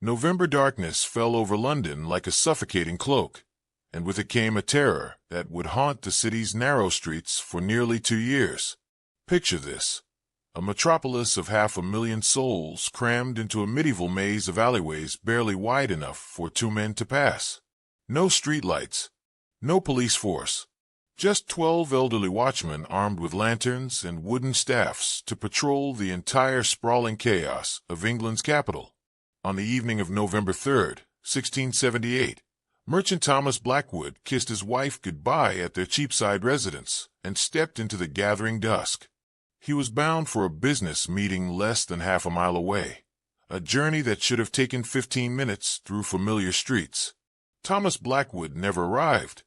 November darkness fell over London like a suffocating cloak, and with it came a terror that would haunt the city's narrow streets for nearly 2 years. Picture this: a metropolis of 500,000 souls crammed into a medieval maze of alleyways barely wide enough for 2 men to pass. No streetlights, no police force, just 12 elderly watchmen armed with lanterns and wooden staffs to patrol the entire sprawling chaos of England's capital. On the evening of November 3rd, 1678, merchant Thomas Blackwood kissed his wife goodbye at their Cheapside residence and stepped into the gathering dusk. He was bound for a business meeting less than half a mile away, a journey that should have taken 15 minutes through familiar streets. Thomas Blackwood never arrived.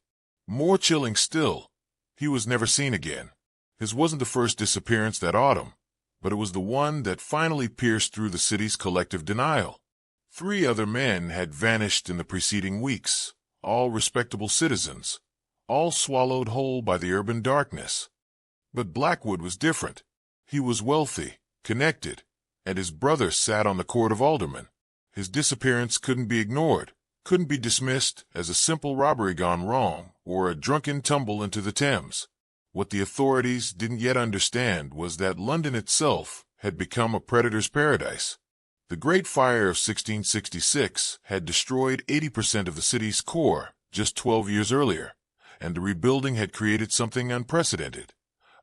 More chilling still, he was never seen again. His wasn't the first disappearance that autumn, but it was the one that finally pierced through the city's collective denial. 3 other men had vanished in the preceding weeks, all respectable citizens, all swallowed whole by the urban darkness. But Blackwood was different. He was wealthy, connected, and his brother sat on the Court of Aldermen. His disappearance couldn't be ignored, couldn't be dismissed as a simple robbery gone wrong or a drunken tumble into the Thames. What the authorities didn't yet understand was that London itself had become a predator's paradise. The Great Fire of 1666 had destroyed 80% of the city's core just 12 years earlier, and the rebuilding had created something unprecedented: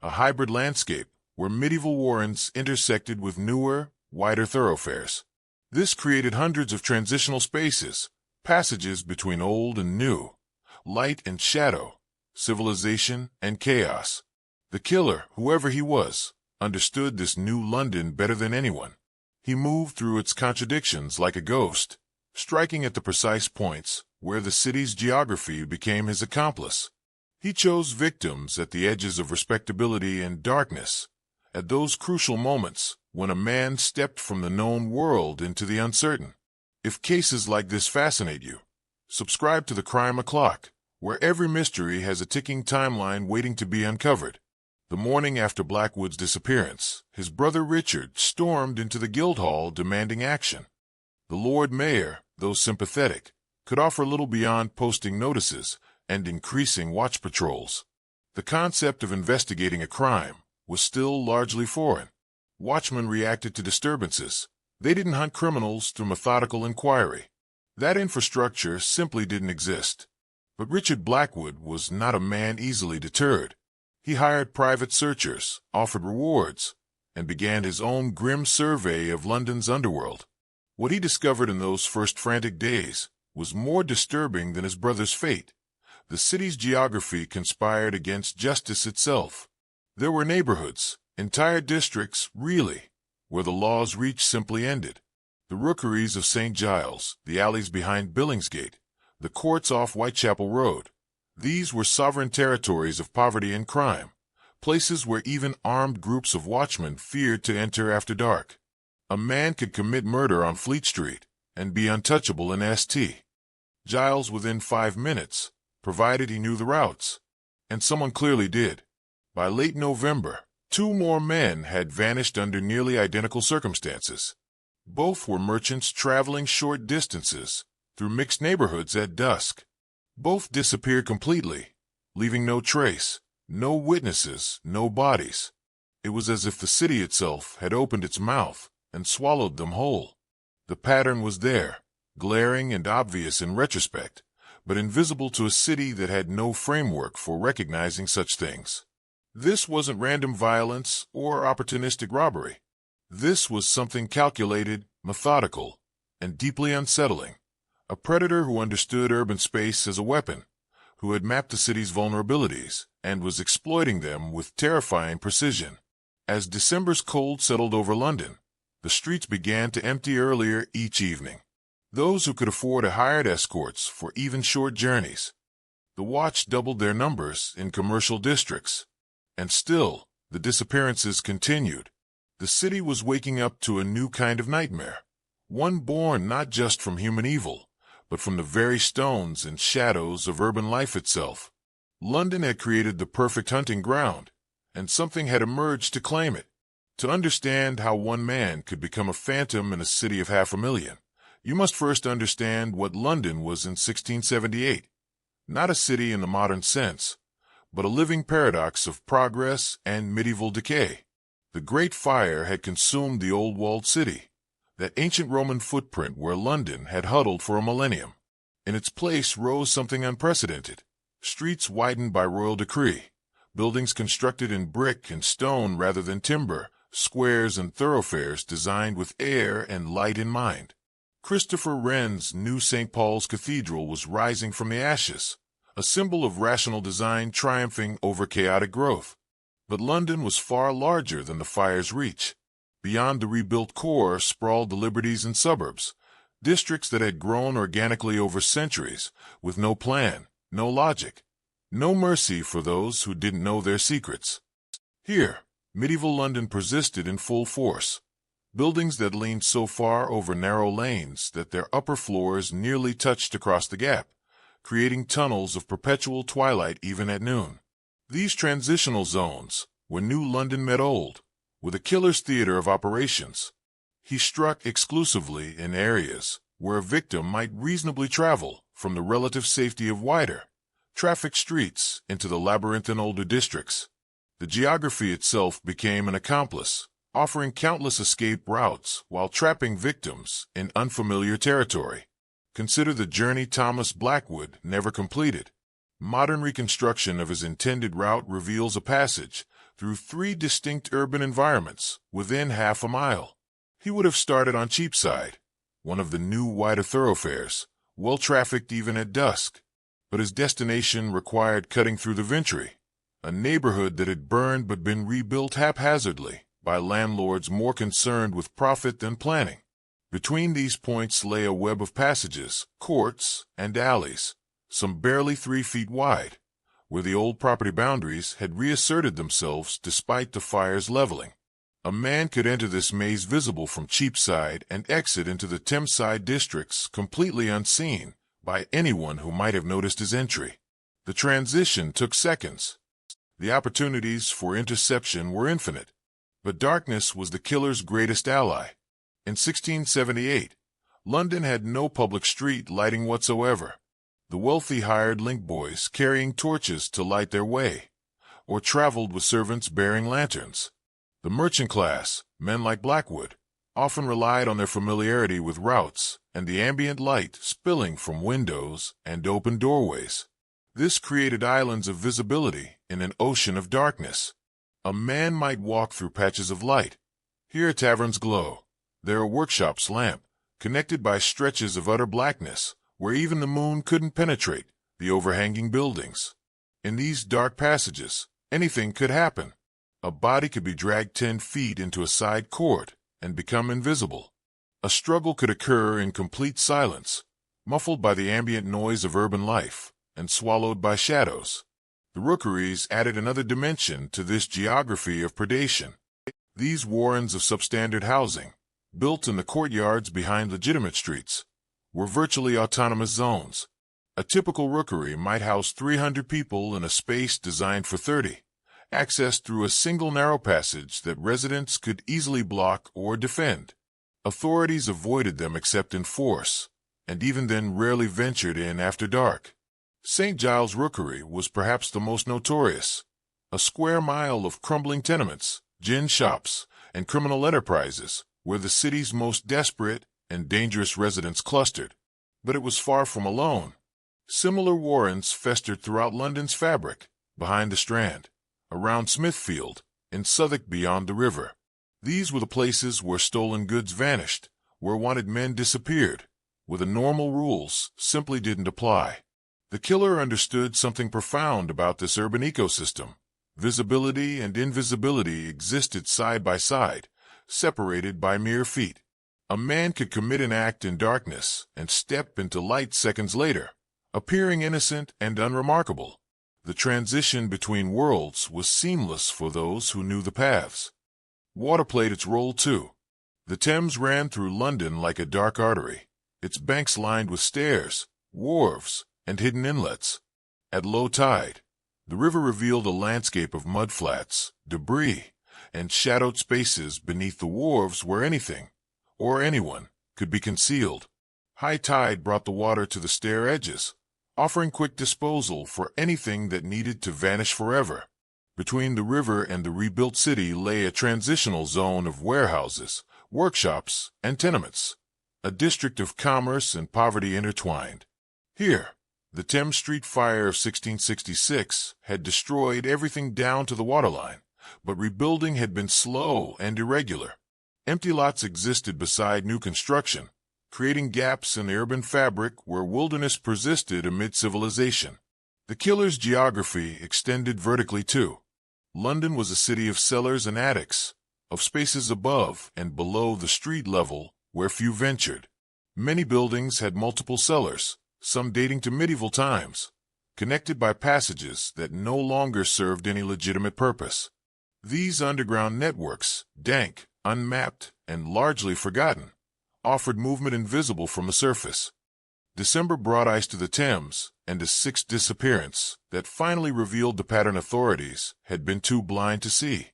a hybrid landscape where medieval warrens intersected with newer, wider thoroughfares. This created hundreds of transitional spaces, passages between old and new, light and shadow, civilization and chaos. The killer, whoever he was, understood this new London better than anyone. He moved through its contradictions like a ghost, striking at the precise points where the city's geography became his accomplice. He chose victims at the edges of respectability and darkness, at those crucial moments when a man stepped from the known world into the uncertain. If cases like this fascinate you, subscribe to the Crime O'Clock, where every mystery has a ticking timeline waiting to be uncovered. The morning after Blackwood's disappearance, his brother Richard stormed into the Guildhall demanding action. The Lord Mayor, though sympathetic, could offer little beyond posting notices and increasing watch patrols. The concept of investigating a crime was still largely foreign. Watchmen reacted to disturbances. They didn't hunt criminals through methodical inquiry. That infrastructure simply didn't exist. But Richard Blackwood was not a man easily deterred. He hired private searchers, offered rewards, and began his own grim survey of London's underworld. What he discovered in those first frantic days was more disturbing than his brother's fate. The city's geography conspired against justice itself. There were neighborhoods, entire districts, really, where the law's reach simply ended. The rookeries of St. Giles, the alleys behind Billingsgate, the courts off Whitechapel Road. These were sovereign territories of poverty and crime, places where even armed groups of watchmen feared to enter after dark. A man could commit murder on Fleet Street and be untouchable in St. Giles within 5 minutes, provided he knew the routes. And someone clearly did. By late November, 2 more men had vanished under nearly identical circumstances. Both were merchants traveling short distances through mixed neighborhoods at dusk. Both disappeared completely, leaving no trace, no witnesses, no bodies. It was as if the city itself had opened its mouth and swallowed them whole. The pattern was there, glaring and obvious in retrospect, but invisible to a city that had no framework for recognizing such things. This wasn't random violence or opportunistic robbery. This was something calculated, methodical, and deeply unsettling. A predator who understood urban space as a weapon, who had mapped the city's vulnerabilities and was exploiting them with terrifying precision. As December's cold settled over London, the streets began to empty earlier each evening. Those who could afford hired escorts for even short journeys. The watch doubled their numbers in commercial districts. And still, the disappearances continued. The city was waking up to a new kind of nightmare, one born not just from human evil, but from the very stones and shadows of urban life itself. London had created the perfect hunting ground, and something had emerged to claim it. To understand how one man could become a phantom in a city of 500,000, You must first understand what London was in 1678. Not a city in the modern sense, but a living paradox of progress and medieval decay. The Great Fire had consumed the old walled city, that ancient Roman footprint where London had huddled for a millennium. In its place rose something unprecedented. Streets widened by royal decree, buildings constructed in brick and stone rather than timber, squares and thoroughfares designed with air and light in mind. Christopher Wren's new St. Paul's Cathedral was rising from the ashes, a symbol of rational design triumphing over chaotic growth. But London was far larger than the fire's reach. Beyond the rebuilt core sprawled the liberties and suburbs, districts that had grown organically over centuries, with no plan, no logic, no mercy for those who didn't know their secrets. Here, medieval London persisted in full force. Buildings that leaned so far over narrow lanes that their upper floors nearly touched across the gap, creating tunnels of perpetual twilight even at noon. These transitional zones, where new London met old, were the killer's theater of operations. He struck exclusively in areas where a victim might reasonably travel from the relative safety of wider, trafficked streets into the labyrinth in older districts. The geography itself became an accomplice, offering countless escape routes while trapping victims in unfamiliar territory. Consider the journey Thomas Blackwood never completed. Modern reconstruction of his intended route reveals a passage through 3 distinct urban environments within half a mile. He would have started on Cheapside, one of the new wider thoroughfares, well-trafficked even at dusk. But his destination required cutting through the Vintry, a neighborhood that had burned but been rebuilt haphazardly by landlords more concerned with profit than planning. Between these points lay a web of passages, courts, and alleys, some barely 3 feet wide, where the old property boundaries had reasserted themselves despite the fire's leveling. A man could enter this maze visible from Cheapside and exit into the Thameside districts completely unseen by anyone who might have noticed his entry. The transition took seconds. The opportunities for interception were infinite. But darkness was the killer's greatest ally. In 1678, London had no public street lighting whatsoever. The wealthy hired link boys carrying torches to light their way, or traveled with servants bearing lanterns. The merchant class, men like Blackwood, often relied on their familiarity with routes and the ambient light spilling from windows and open doorways. This created islands of visibility in an ocean of darkness. A man might walk through patches of light. Here a tavern's glow, there a workshop's lamp, connected by stretches of utter blackness, where even the moon couldn't penetrate the overhanging buildings. In these dark passages, anything could happen. A body could be dragged 10 feet into a side court and become invisible. A struggle could occur in complete silence, muffled by the ambient noise of urban life and swallowed by shadows. The rookeries added another dimension to this geography of predation. These warrens of substandard housing, built in the courtyards behind legitimate streets, were virtually autonomous zones. A typical rookery might house 300 people in a space designed for 30, accessed through a single narrow passage that residents could easily block or defend. Authorities avoided them except in force, and even then rarely ventured in after dark. St. Giles' Rookery was perhaps the most notorious. A square mile of crumbling tenements, gin shops, and criminal enterprises where the city's most desperate and dangerous residents clustered. But it was far from alone. Similar warrens festered throughout London's fabric, behind the Strand, around Smithfield, in Southwark beyond the river. These were the places where stolen goods vanished, where wanted men disappeared, where the normal rules simply didn't apply. The killer understood something profound about this urban ecosystem. Visibility and invisibility existed side by side, separated by mere feet. A man could commit an act in darkness and step into light seconds later, appearing innocent and unremarkable. The transition between worlds was seamless for those who knew the paths. Water played its role too. The Thames ran through London like a dark artery, its banks lined with stairs, wharves, and hidden inlets. At low tide, the river revealed a landscape of mudflats, debris, and shadowed spaces beneath the wharves where anything, or anyone, could be concealed. High tide brought the water to the stair edges, offering quick disposal for anything that needed to vanish forever. Between the river and the rebuilt city lay a transitional zone of warehouses, workshops, and tenements, a district of commerce and poverty intertwined. Here, the Thames Street fire of 1666 had destroyed everything down to the waterline, but rebuilding had been slow and irregular. Empty lots existed beside new construction, creating gaps in the urban fabric where wilderness persisted amid civilization. The killer's geography extended vertically too. London was a city of cellars and attics, of spaces above and below the street level where few ventured. Many buildings had multiple cellars, some dating to medieval times, connected by passages that no longer served any legitimate purpose. These underground networks, dank, unmapped, and largely forgotten, offered movement invisible from the surface. December brought ice to the Thames, and a sixth disappearance that finally revealed the pattern authorities had been too blind to see.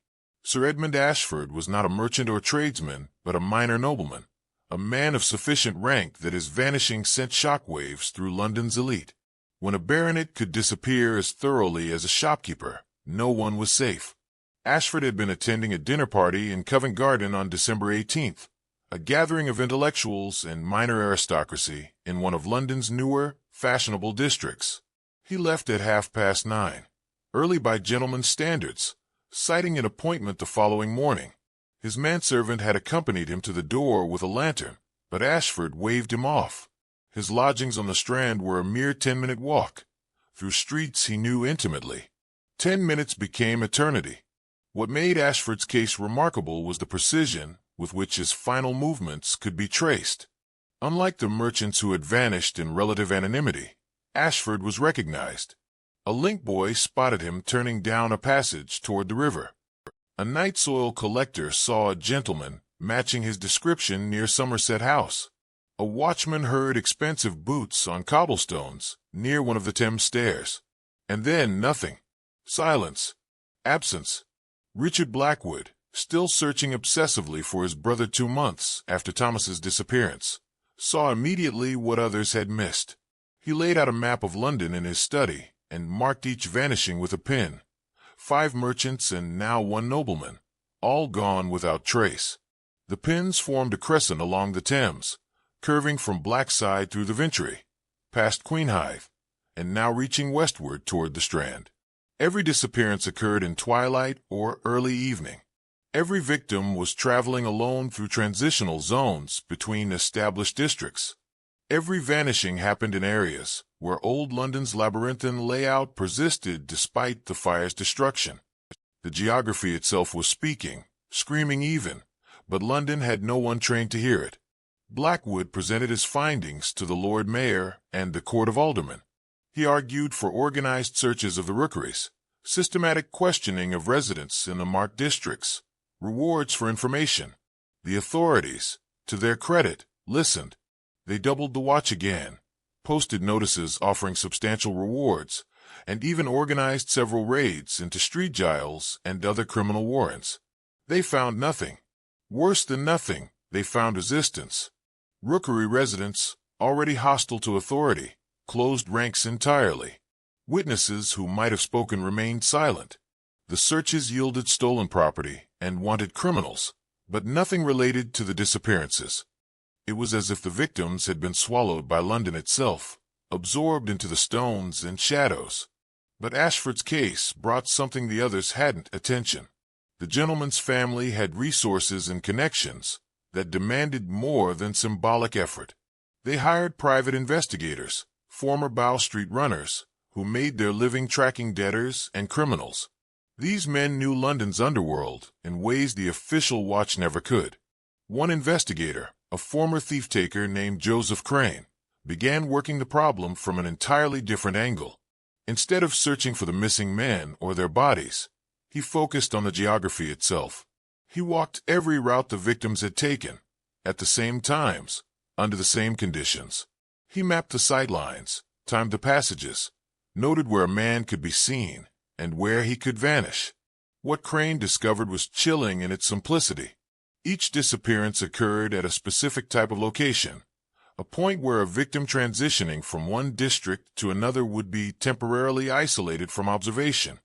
Sir Edmund Ashford was not a merchant or tradesman, but a minor nobleman, a man of sufficient rank that his vanishing sent shockwaves through London's elite. When a baronet could disappear as thoroughly as a shopkeeper, no one was safe. Ashford had been attending a dinner party in Covent Garden on December 18th, a gathering of intellectuals and minor aristocracy in one of London's newer, fashionable districts. He left at 9:30, early by gentlemen's standards, citing an appointment the following morning. His manservant had accompanied him to the door with a lantern, but Ashford waved him off. His lodgings on the Strand were a mere 10-minute walk, through streets he knew intimately. 10 minutes became eternity. What made Ashford's case remarkable was the precision with which his final movements could be traced. Unlike the merchants who had vanished in relative anonymity, Ashford was recognized. A link boy spotted him turning down a passage toward the river. A night soil collector saw a gentleman matching his description near Somerset House. A watchman heard expensive boots on cobblestones near one of the Thames stairs. And then nothing. Silence. Absence. Richard Blackwood, still searching obsessively for his brother 2 months after Thomas's disappearance, saw immediately what others had missed. He laid out a map of London in his study and marked each vanishing with a pin. 5 merchants and now 1 nobleman, all gone without trace. The pins formed a crescent along the Thames, curving from Blackside through the Vintry, past Queenhithe, and now reaching westward toward the Strand. Every disappearance occurred in twilight or early evening. Every victim was traveling alone through transitional zones between established districts. Every vanishing happened in areas where old London's labyrinthine layout persisted despite the fire's destruction. The geography itself was speaking, screaming even, but London had no one trained to hear it. Blackwood presented his findings to the Lord Mayor and the Court of Aldermen. He argued for organized searches of the rookeries, systematic questioning of residents in the marked districts, rewards for information. The authorities, to their credit, listened. They doubled the watch again, posted notices offering substantial rewards, and even organized several raids into street jails and other criminal warrens. They found nothing. Worse than nothing, they found resistance. Rookery residents, already hostile to authority, closed ranks entirely. Witnesses who might have spoken remained silent. The searches yielded stolen property and wanted criminals, but nothing related to the disappearances. It was as if the victims had been swallowed by London itself, absorbed into the stones and shadows. But Ashford's case brought something the others hadn't: attention. The gentleman's family had resources and connections that demanded more than symbolic effort. They hired private investigators, former Bow Street runners, who made their living tracking debtors and criminals. These men knew London's underworld in ways the official watch never could. One investigator, a former thief-taker named Joseph Crane, began working the problem from an entirely different angle. Instead of searching for the missing men or their bodies, he focused on the geography itself. He walked every route the victims had taken, at the same times, under the same conditions. He mapped the sight lines, timed the passages, noted where a man could be seen and where he could vanish. What Crane discovered was chilling in its simplicity. Each disappearance occurred at a specific type of location, a point where a victim transitioning from one district to another would be temporarily isolated from observation.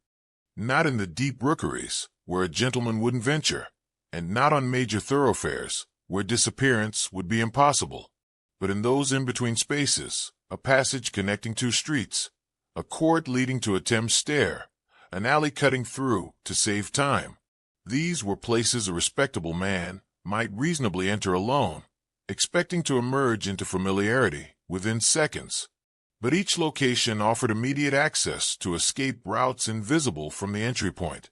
Not in the deep rookeries, where a gentleman wouldn't venture, and not on major thoroughfares, where disappearance would be impossible, but in those in-between spaces, a passage connecting two streets, a court leading to a Thames stair, an alley cutting through to save time. These were places a respectable man might reasonably enter alone, expecting to emerge into familiarity within seconds. But each location offered immediate access to escape routes invisible from the entry point.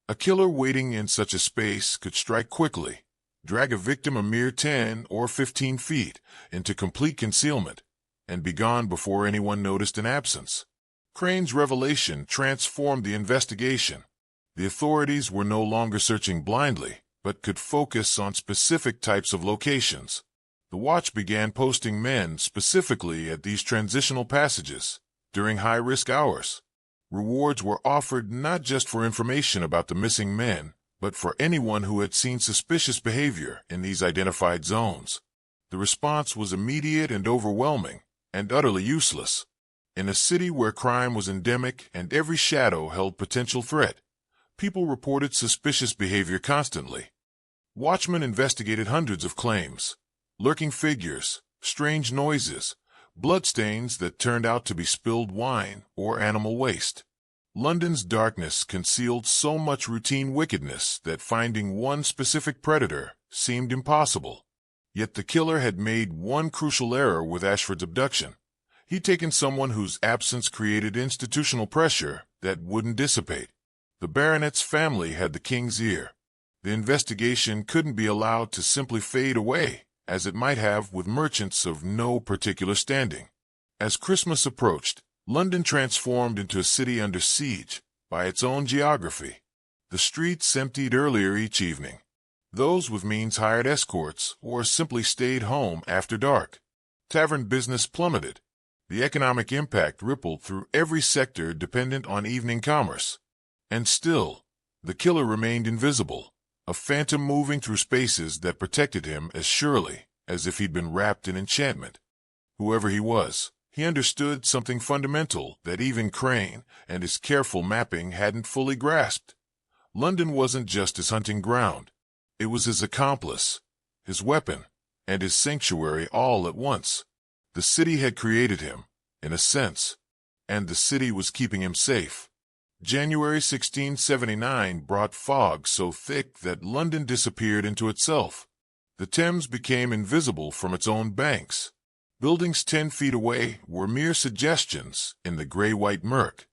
A killer waiting in such a space could strike quickly, drag a victim a mere 10 or 15 feet into complete concealment, and be gone before anyone noticed an absence. Crane's revelation transformed the investigation. The authorities were no longer searching blindly, but could focus on specific types of locations. The watch began posting men specifically at these transitional passages during high-risk hours. Rewards were offered not just for information about the missing men, but for anyone who had seen suspicious behavior in these identified zones. The response was immediate and overwhelming, and utterly useless. In a city where crime was endemic and every shadow held potential threat, people reported suspicious behavior constantly. Watchmen investigated hundreds of claims. Lurking figures, strange noises, bloodstains that turned out to be spilled wine or animal waste. London's darkness concealed so much routine wickedness that finding one specific predator seemed impossible. Yet the killer had made one crucial error with Ashford's abduction. He'd taken someone whose absence created institutional pressure that wouldn't dissipate. The baronet's family had the king's ear. The investigation couldn't be allowed to simply fade away, as it might have with merchants of no particular standing. As Christmas approached, London transformed into a city under siege by its own geography. The streets emptied earlier each evening. Those with means hired escorts or simply stayed home after dark. Tavern business plummeted. The economic impact rippled through every sector dependent on evening commerce. And still, the killer remained invisible, a phantom moving through spaces that protected him as surely as if he'd been wrapped in enchantment. Whoever he was, he understood something fundamental that even Crane and his careful mapping hadn't fully grasped. London wasn't just his hunting ground. It was his accomplice, his weapon, and his sanctuary all at once. The city had created him, in a sense, and the city was keeping him safe. January 1679 brought fog so thick that London disappeared into itself. The Thames became invisible from its own banks. Buildings 10 feet away were mere suggestions in the gray-white murk.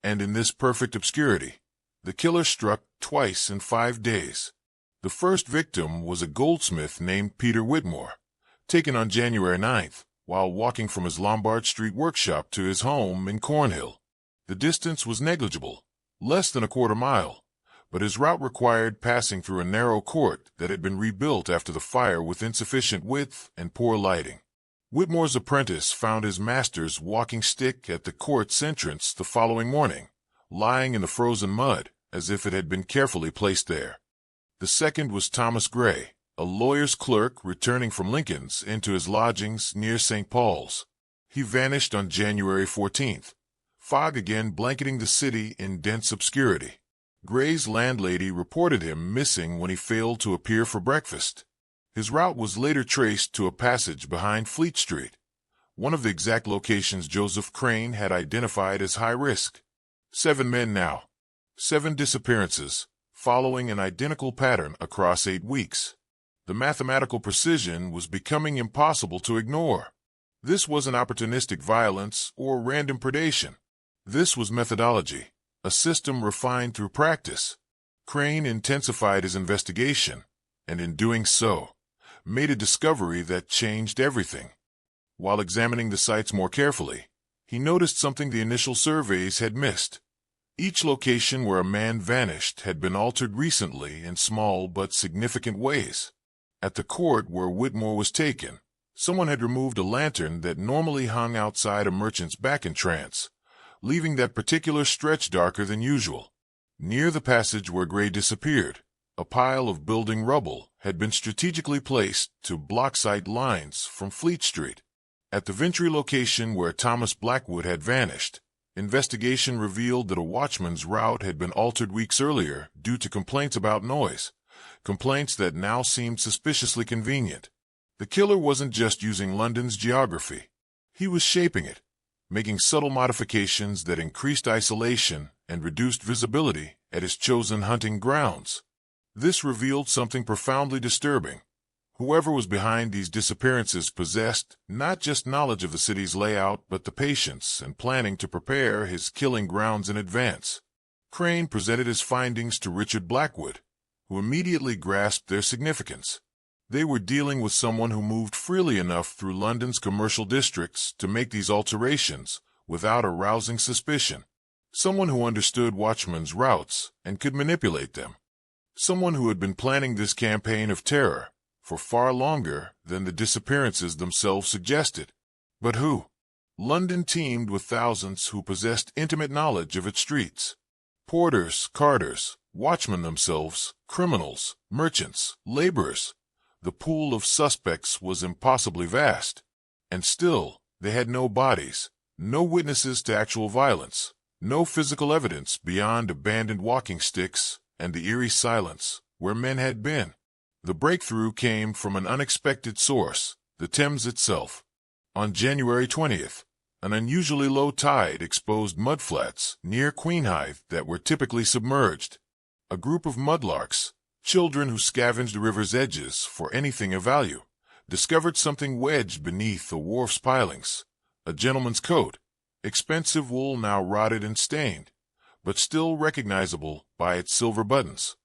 And in this perfect obscurity, the killer struck twice in 5 days. The first victim was a goldsmith named Peter Whitmore, taken on January 9th, while walking from his Lombard Street workshop to his home in Cornhill. The distance was negligible, less than a quarter mile, but his route required passing through a narrow court that had been rebuilt after the fire with insufficient width and poor lighting. Whitmore's apprentice found his master's walking stick at the court's entrance the following morning, lying in the frozen mud as if it had been carefully placed there. The second was Thomas Gray, a lawyer's clerk returning from Lincoln's into his lodgings near St. Paul's. He vanished on January 14th. Fog again blanketing the city in dense obscurity. Gray's landlady reported him missing when he failed to appear for breakfast. His route was later traced to a passage behind Fleet Street, one of the exact locations Joseph Crane had identified as high risk. 7 men now. 7 disappearances, following an identical pattern across 8 weeks. The mathematical precision was becoming impossible to ignore. This wasn't opportunistic violence or random predation. This was methodology, a system refined through practice. Crane intensified his investigation, and in doing so, made a discovery that changed everything. While examining the sites more carefully, he noticed something the initial surveys had missed. Each location where a man vanished had been altered recently in small but significant ways. At the court where Whitmore was taken, someone had removed a lantern that normally hung outside a merchant's back entrance, leaving that particular stretch darker than usual. Near the passage where Gray disappeared, a pile of building rubble had been strategically placed to block sight lines from Fleet Street. At the Ventry location where Thomas Blackwood had vanished, investigation revealed that a watchman's route had been altered weeks earlier due to complaints about noise, complaints that now seemed suspiciously convenient. The killer wasn't just using London's geography. He was shaping it, making subtle modifications that increased isolation and reduced visibility at his chosen hunting grounds. This revealed something profoundly disturbing. Whoever was behind these disappearances possessed not just knowledge of the city's layout, but the patience and planning to prepare his killing grounds in advance. Crane presented his findings to Richard Blackwood, who immediately grasped their significance. They were dealing with someone who moved freely enough through London's commercial districts to make these alterations without arousing suspicion. Someone who understood watchmen's routes and could manipulate them. Someone who had been planning this campaign of terror for far longer than the disappearances themselves suggested. But who? London teemed with thousands who possessed intimate knowledge of its streets. Porters, carters, watchmen themselves, criminals, merchants, laborers. The pool of suspects was impossibly vast. And still, they had no bodies, no witnesses to actual violence, no physical evidence beyond abandoned walking sticks and the eerie silence where men had been. The breakthrough came from an unexpected source, the Thames itself. On January 20th, an unusually low tide exposed mudflats near Queenhithe that were typically submerged. A group of mudlarks, children who scavenged the river's edges for anything of value, discovered something wedged beneath the wharf's pilings. A gentleman's coat, expensive wool now rotted and stained, but still recognizable by its silver buttons.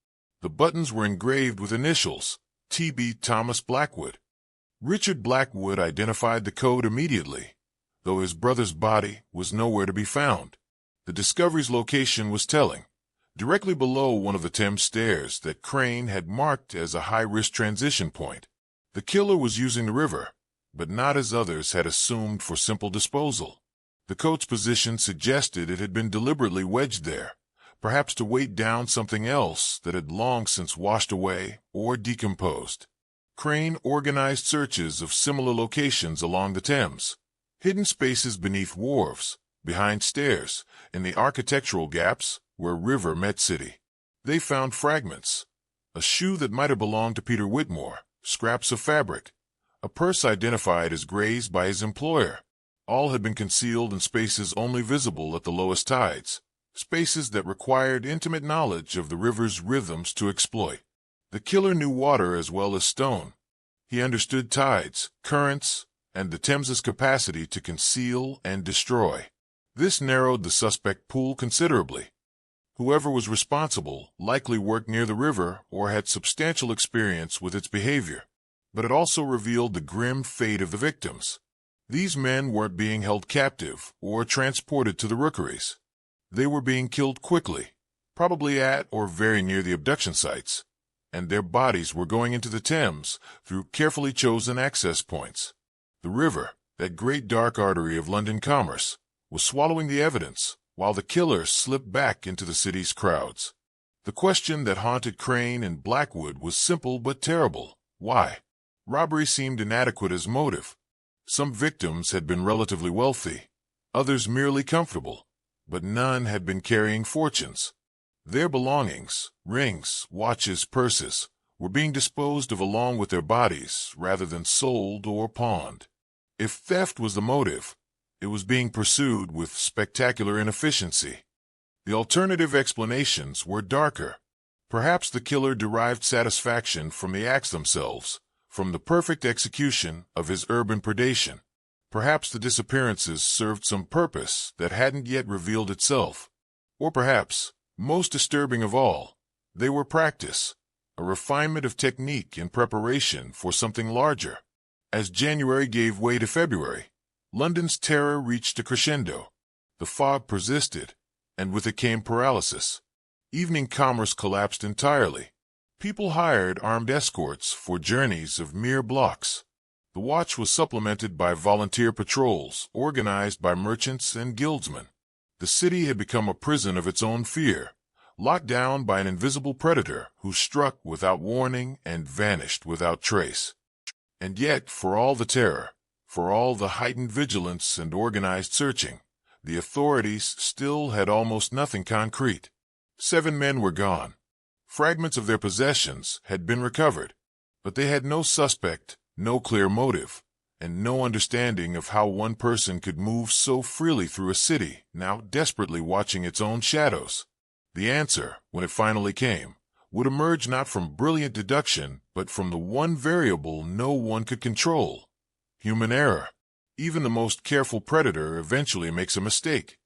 The buttons were engraved with initials, T.B. Thomas Blackwood. Richard Blackwood identified the code immediately, though his brother's body was nowhere to be found. The discovery's location was telling, directly below one of the Thames stairs that Crane had marked as a high-risk transition point. The killer was using the river, but not as others had assumed for simple disposal. The coat's position suggested it had been deliberately wedged there, perhaps to weight down something else that had long since washed away or decomposed. Crane organized searches of similar locations along the Thames, hidden spaces beneath wharves, behind stairs, in the architectural gaps where river met city. They found fragments, a shoe that might have belonged to Peter Whitmore, scraps of fabric, a purse identified as Gray's by his employer. All had been concealed in spaces only visible at the lowest tides, spaces that required intimate knowledge of the river's rhythms to exploit. The killer knew water as well as stone. He understood tides, currents, and the Thames's capacity to conceal and destroy. This narrowed the suspect pool considerably. Whoever was responsible likely worked near the river or had substantial experience with its behavior. But it also revealed the grim fate of the victims. These men weren't being held captive or transported to the rookeries. They were being killed quickly, probably at or very near the abduction sites, and their bodies were going into the Thames through carefully chosen access points. The river, that great dark artery of London commerce, was swallowing the evidence, while the killer slipped back into the city's crowds. The question that haunted Crane and Blackwood was simple but terrible. Why? Robbery seemed inadequate as motive. Some victims had been relatively wealthy, others merely comfortable, but none had been carrying fortunes. Their belongings, rings, watches, purses, were being disposed of along with their bodies rather than sold or pawned. If theft was the motive, it was being pursued with spectacular inefficiency. The alternative explanations were darker. Perhaps the killer derived satisfaction from the acts themselves, from the perfect execution of his urban predation. Perhaps the disappearances served some purpose that hadn't yet revealed itself. Or perhaps, most disturbing of all, they were practice, a refinement of technique in preparation for something larger. As January gave way to February, London's terror reached a crescendo. The fog persisted, and with it came paralysis. Evening commerce collapsed entirely. People hired armed escorts for journeys of mere blocks. The watch was supplemented by volunteer patrols organized by merchants and guildsmen. The city had become a prison of its own fear, locked down by an invisible predator who struck without warning and vanished without trace. And yet, for all the terror, For all the heightened vigilance and organized searching, the authorities still had almost nothing concrete. 7 men were gone. Fragments of their possessions had been recovered, but they had no suspect, no clear motive, and no understanding of how one person could move so freely through a city now desperately watching its own shadows. The answer, when it finally came, would emerge not from brilliant deduction, but from the one variable no one could control: human error. Even the most careful predator eventually makes a mistake.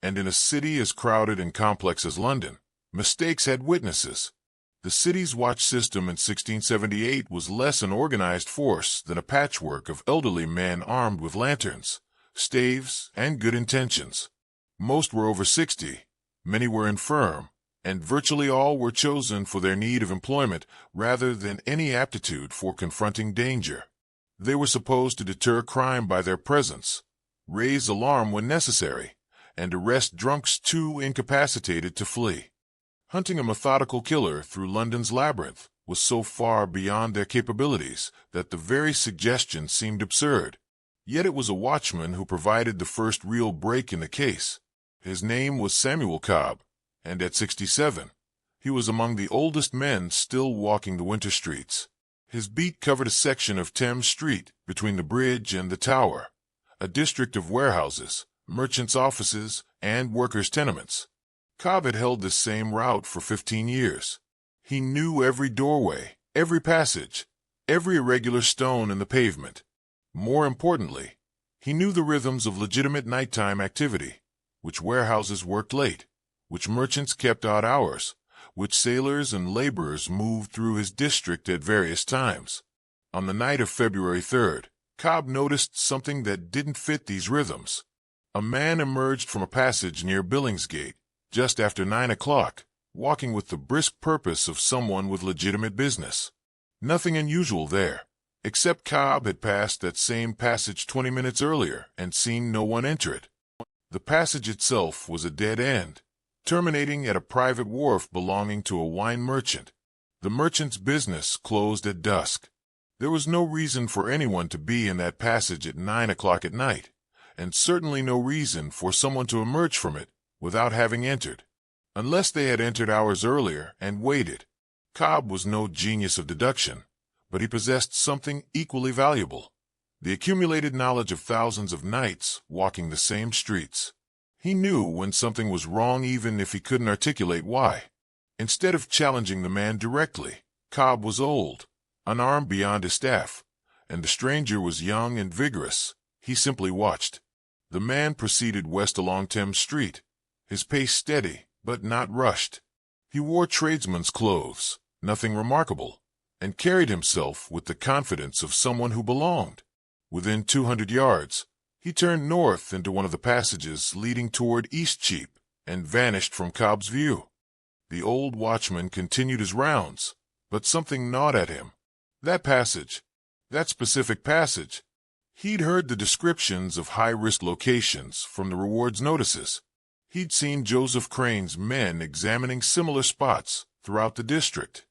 And in a city as crowded and complex as London, mistakes had witnesses. The city's watch system in 1678 was less an organized force than a patchwork of elderly men armed with lanterns, staves, and good intentions. Most were over 60, many were infirm, and virtually all were chosen for their need of employment rather than any aptitude for confronting danger. They were supposed to deter crime by their presence, raise alarm when necessary, and arrest drunks too incapacitated to flee. Hunting a methodical killer through London's labyrinth was so far beyond their capabilities that the very suggestion seemed absurd. Yet it was a watchman who provided the first real break in the case. His name was Samuel Cobb, and at 67, he was among the oldest men still walking the winter streets. His beat covered a section of Thames Street between the bridge and the Tower, a district of warehouses, merchants' offices, and workers' tenements. Cobb had held this same route for 15 years. He knew every doorway, every passage, every irregular stone in the pavement. More importantly, he knew the rhythms of legitimate nighttime activity, which warehouses worked late, which merchants kept odd hours, which sailors and laborers moved through his district at various times. On the night of February 3rd, Cobb noticed something that didn't fit these rhythms. A man emerged from a passage near Billingsgate just after 9 o'clock, walking with the brisk purpose of someone with legitimate business. Nothing unusual there, except Cobb had passed that same passage 20 minutes earlier and seen no one enter it. The passage itself was a dead end, terminating at a private wharf belonging to a wine merchant. The merchant's business closed at dusk. There was no reason for anyone to be in that passage at 9 o'clock at night, and certainly no reason for someone to emerge from it without having entered, unless they had entered hours earlier and waited. Cobb was no genius of deduction, but he possessed something equally valuable: the accumulated knowledge of thousands of nights walking the same streets. He knew when something was wrong even if he couldn't articulate why. Instead of challenging the man directly, Cobb was old, unarmed beyond his staff, and the stranger was young and vigorous. He simply watched. The man proceeded west along Thames Street, his pace steady, but not rushed. He wore tradesman's clothes, nothing remarkable, and carried himself with the confidence of someone who belonged. Within 200 yards, he turned north into one of the passages leading toward Eastcheap and vanished from Cobb's view. The old watchman continued his rounds, but something gnawed at him. That passage, that specific passage. He'd heard the descriptions of high-risk locations from the rewards notices. He'd seen Joseph Crane's men examining similar spots throughout the district.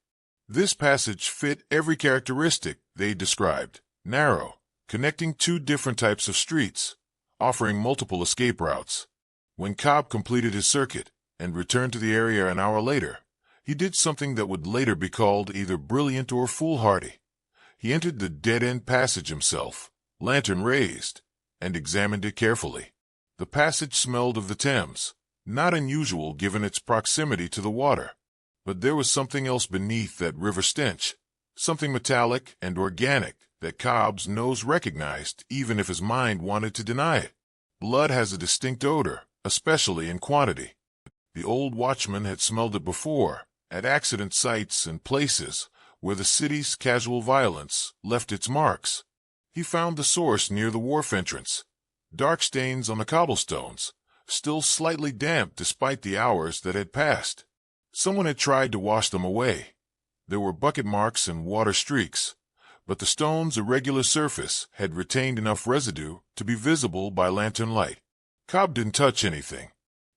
This passage fit every characteristic they described: narrow, connecting 2 different types of streets, offering multiple escape routes. When Cobb completed his circuit and returned to the area an hour later, he did something that would later be called either brilliant or foolhardy. He entered the dead-end passage himself, lantern raised, and examined it carefully. The passage smelled of the Thames, not unusual given its proximity to the water. But there was something else beneath that river stench, something metallic and organic that Cobb's nose recognized even if his mind wanted to deny it. Blood has a distinct odor, especially in quantity. The old watchman had smelled it before, at accident sites and places where the city's casual violence left its marks. He found the source near the wharf entrance. Dark stains on the cobblestones, still slightly damp despite the hours that had passed. Someone had tried to wash them away. There were bucket marks and water streaks, but the stone's irregular surface had retained enough residue to be visible by lantern light. Cobb didn't touch anything.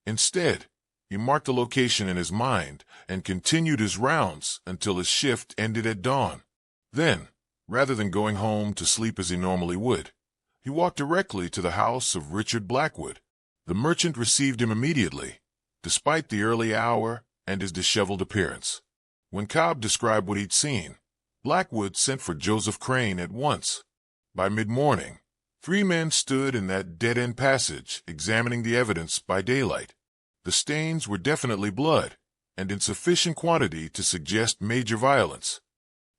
Instead, he marked the location in his mind and continued his rounds until his shift ended at dawn. Then, rather than going home to sleep as he normally would, He walked directly to the house of Richard Blackwood. The merchant received him immediately, despite the early hour and his disheveled appearance. When Cobb described what he'd seen, Blackwood sent for Joseph Crane at once. By mid-morning, 3 men stood in that dead-end passage, examining the evidence by daylight. The stains were definitely blood, and in sufficient quantity to suggest major violence.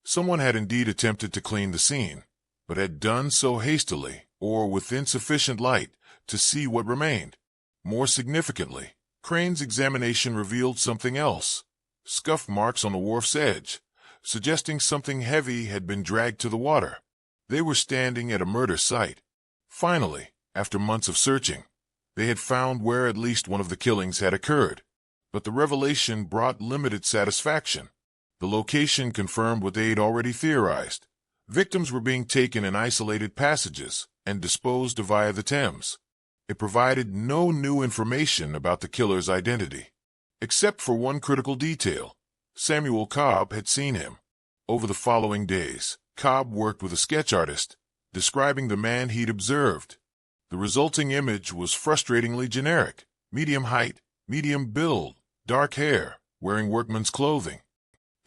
Someone had indeed attempted to clean the scene, but had done so hastily, or with insufficient light, to see what remained. More significantly, Crane's examination revealed something else: scuff marks on the wharf's edge, suggesting something heavy had been dragged to the water. They were standing at a murder site. Finally, after months of searching, they had found where at least one of the killings had occurred. But the revelation brought limited satisfaction. The location confirmed what they'd already theorized. Victims were being taken in isolated passages and disposed of via the Thames. It provided no new information about the killer's identity. Except for one critical detail: Samuel Cobb had seen him. Over the following days, Cobb worked with a sketch artist, describing the man he'd observed. The resulting image was frustratingly generic: medium height, medium build, dark hair, wearing workman's clothing.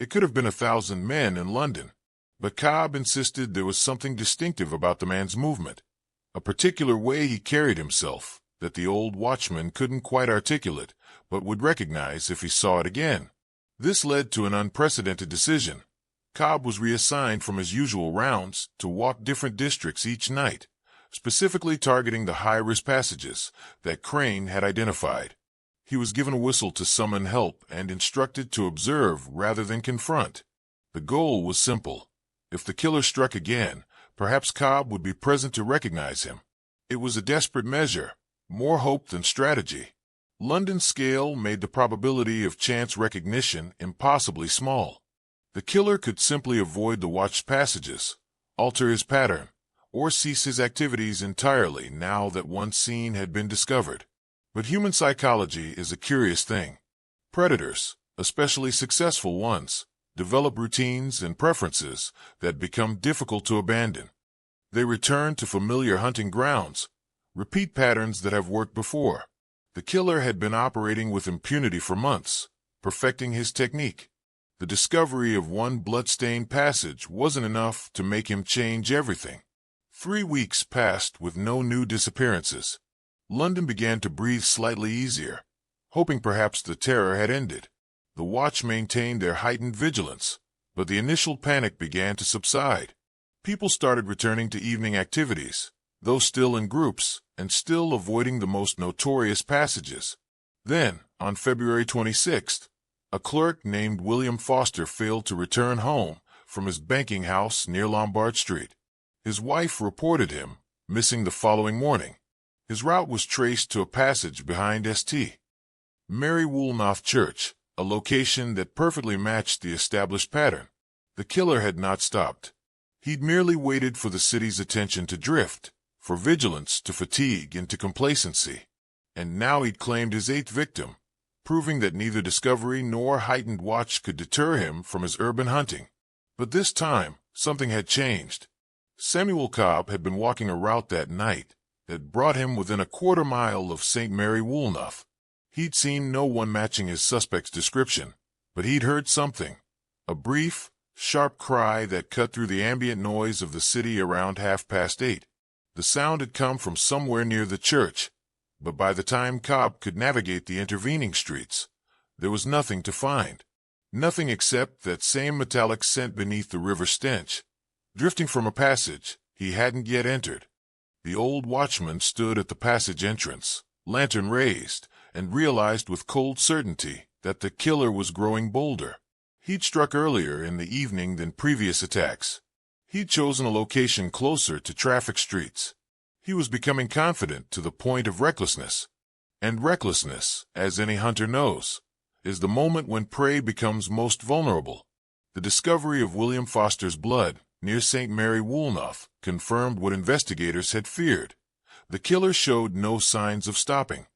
It could have been 1,000 men in London, but Cobb insisted there was something distinctive about the man's movement, a particular way he carried himself that the old watchman couldn't quite articulate, but would recognize if he saw it again. This led to an unprecedented decision. Cobb was reassigned from his usual rounds to walk different districts each night, specifically targeting the high-risk passages that Crane had identified. He was given a whistle to summon help and instructed to observe rather than confront. The goal was simple: if the killer struck again, perhaps Cobb would be present to recognize him. It was a desperate measure, more hope than strategy. London's scale made the probability of chance recognition impossibly small. The killer could simply avoid the watched passages, alter his pattern, or cease his activities entirely now that one scene had been discovered. But human psychology is a curious thing. Predators, especially successful ones, develop routines and preferences that become difficult to abandon. They return to familiar hunting grounds, repeat patterns that have worked before. The killer had been operating with impunity for months, perfecting his technique. The discovery of one blood-stained passage wasn't enough to make him change everything. 3 weeks passed with no new disappearances. London began to breathe slightly easier, hoping perhaps the terror had ended. The watch maintained their heightened vigilance, but the initial panic began to subside. People started returning to evening activities, though still in groups, and still avoiding the most notorious passages. Then, on February 26th, a clerk named William Foster failed to return home from his banking house near Lombard Street. His wife reported him missing the following morning. His route was traced to a passage behind St. Mary Woolnoth Church, a location that perfectly matched the established pattern. The killer had not stopped. He'd merely waited for the city's attention to drift, for vigilance to fatigue into complacency. And now he'd claimed his 8th victim, proving that neither discovery nor heightened watch could deter him from his urban hunting. But this time, something had changed. Samuel Cobb had been walking a route that night that brought him within a quarter mile of St. Mary Woolnoth. He'd seen no one matching his suspect's description, but he'd heard something, a brief, sharp cry that cut through the ambient noise of the city around 8:30. The sound had come from somewhere near the church, but by the time Cobb could navigate the intervening streets, there was nothing to find. Nothing except that same metallic scent beneath the river stench, drifting from a passage he hadn't yet entered. The old watchman stood at the passage entrance, lantern raised, and realized with cold certainty that the killer was growing bolder. He'd struck earlier in the evening than previous attacks. He'd chosen a location closer to traffic streets. He was becoming confident to the point of recklessness. And recklessness, as any hunter knows, is the moment when prey becomes most vulnerable. The discovery of William Foster's blood near St. Mary Woolnoth confirmed what investigators had feared. The killer showed no signs of stopping.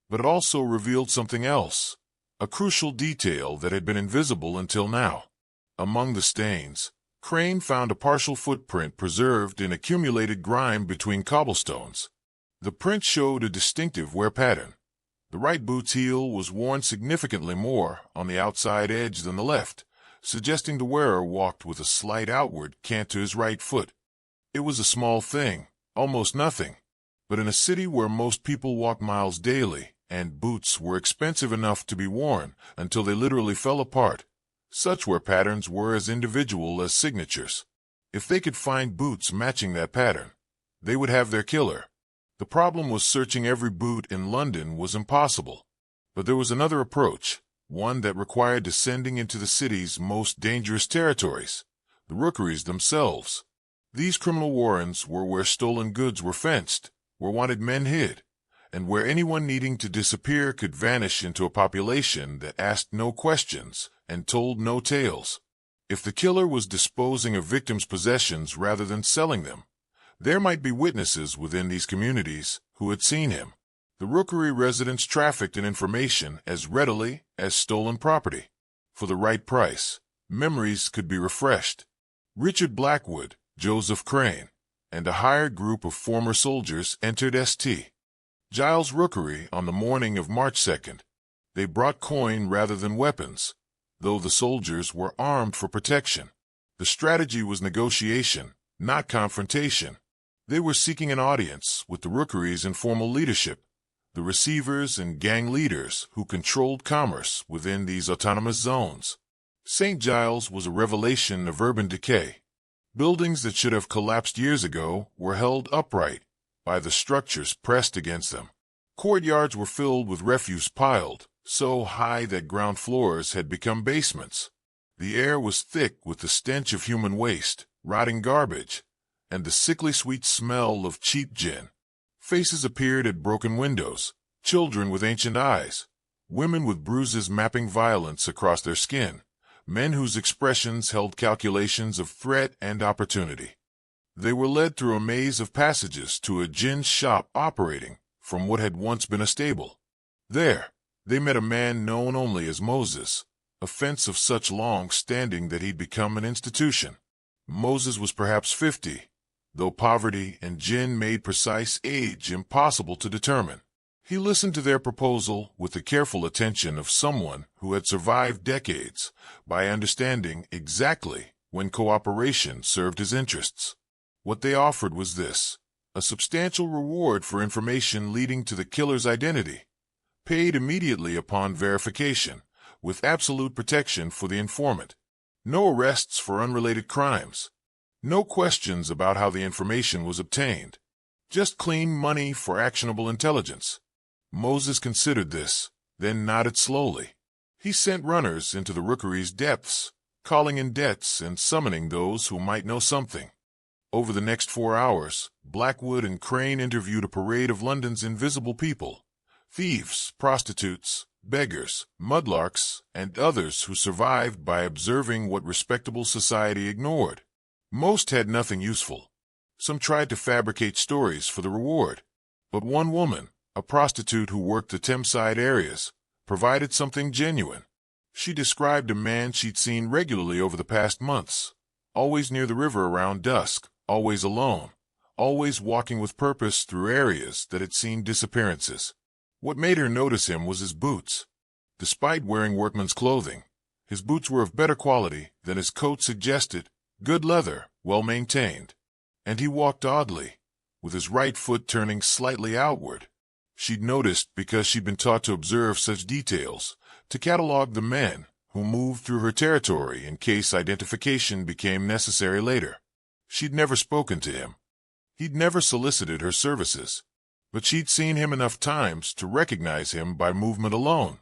But it also revealed something else, a crucial detail that had been invisible until now. Among the stains, Crane found a partial footprint preserved in accumulated grime between cobblestones. The print showed a distinctive wear pattern. The right boot's heel was worn significantly more on the outside edge than the left, suggesting the wearer walked with a slight outward cant to his right foot. It was a small thing, almost nothing, but in a city where most people walk miles daily, and boots were expensive enough to be worn until they literally fell apart, such wear patterns were as individual as signatures. If they could find boots matching that pattern, they would have their killer. The problem was searching every boot in London was impossible. But there was another approach, one that required descending into the city's most dangerous territories, the rookeries themselves. These criminal warrens were where stolen goods were fenced, where wanted men hid, and where anyone needing to disappear could vanish into a population that asked no questions and told no tales. If the killer was disposing of victims' possessions rather than selling them, there might be witnesses within these communities who had seen him. The rookery residents trafficked in information as readily as stolen property. For the right price, memories could be refreshed. Richard Blackwood, Joseph Crane, and a hired group of former soldiers entered St. Giles Rookery on the morning of March 2nd. They brought coin rather than weapons, though the soldiers were armed for protection. The strategy was negotiation, not confrontation. They were seeking an audience with the rookery's informal leadership, the receivers and gang leaders who controlled commerce within these autonomous zones. St. Giles was a revelation of urban decay. Buildings that should have collapsed years ago were held upright by the structures pressed against them. Courtyards were filled with refuse piled so high that ground floors had become basements. The air was thick with the stench of human waste, rotting garbage, and the sickly sweet smell of cheap gin. Faces appeared at broken windows, children with ancient eyes, women with bruises mapping violence across their skin, men whose expressions held calculations of threat and opportunity. They were led through a maze of passages to a gin shop operating from what had once been a stable. There, they met a man known only as Moses, a fence of such long standing that he'd become an institution. Moses was perhaps 50, though poverty and gin made precise age impossible to determine. He listened to their proposal with the careful attention of someone who had survived decades by understanding exactly when cooperation served his interests. What they offered was this: a substantial reward for information leading to the killer's identity, paid immediately upon verification, with absolute protection for the informant. No arrests for unrelated crimes. No questions about how the information was obtained. Just clean money for actionable intelligence. Moses considered this, then nodded slowly. He sent runners into the rookery's depths, calling in debts and summoning those who might know something. Over the next 4 hours, Blackwood and Crane interviewed a parade of London's invisible people: thieves, prostitutes, beggars, mudlarks, and others who survived by observing what respectable society ignored. Most had nothing useful. Some tried to fabricate stories for the reward. But one woman, a prostitute who worked the Thameside areas, provided something genuine. She described a man she'd seen regularly over the past months, always near the river around dusk, always alone, always walking with purpose through areas that had seen disappearances. What made her notice him was his boots. Despite wearing workman's clothing, his boots were of better quality than his coat suggested, good leather, well maintained. And he walked oddly, with his right foot turning slightly outward. She'd noticed because she'd been taught to observe such details, to catalog the men who moved through her territory in case identification became necessary later. She'd never spoken to him. He'd never solicited her services. But she'd seen him enough times to recognize him by movement alone.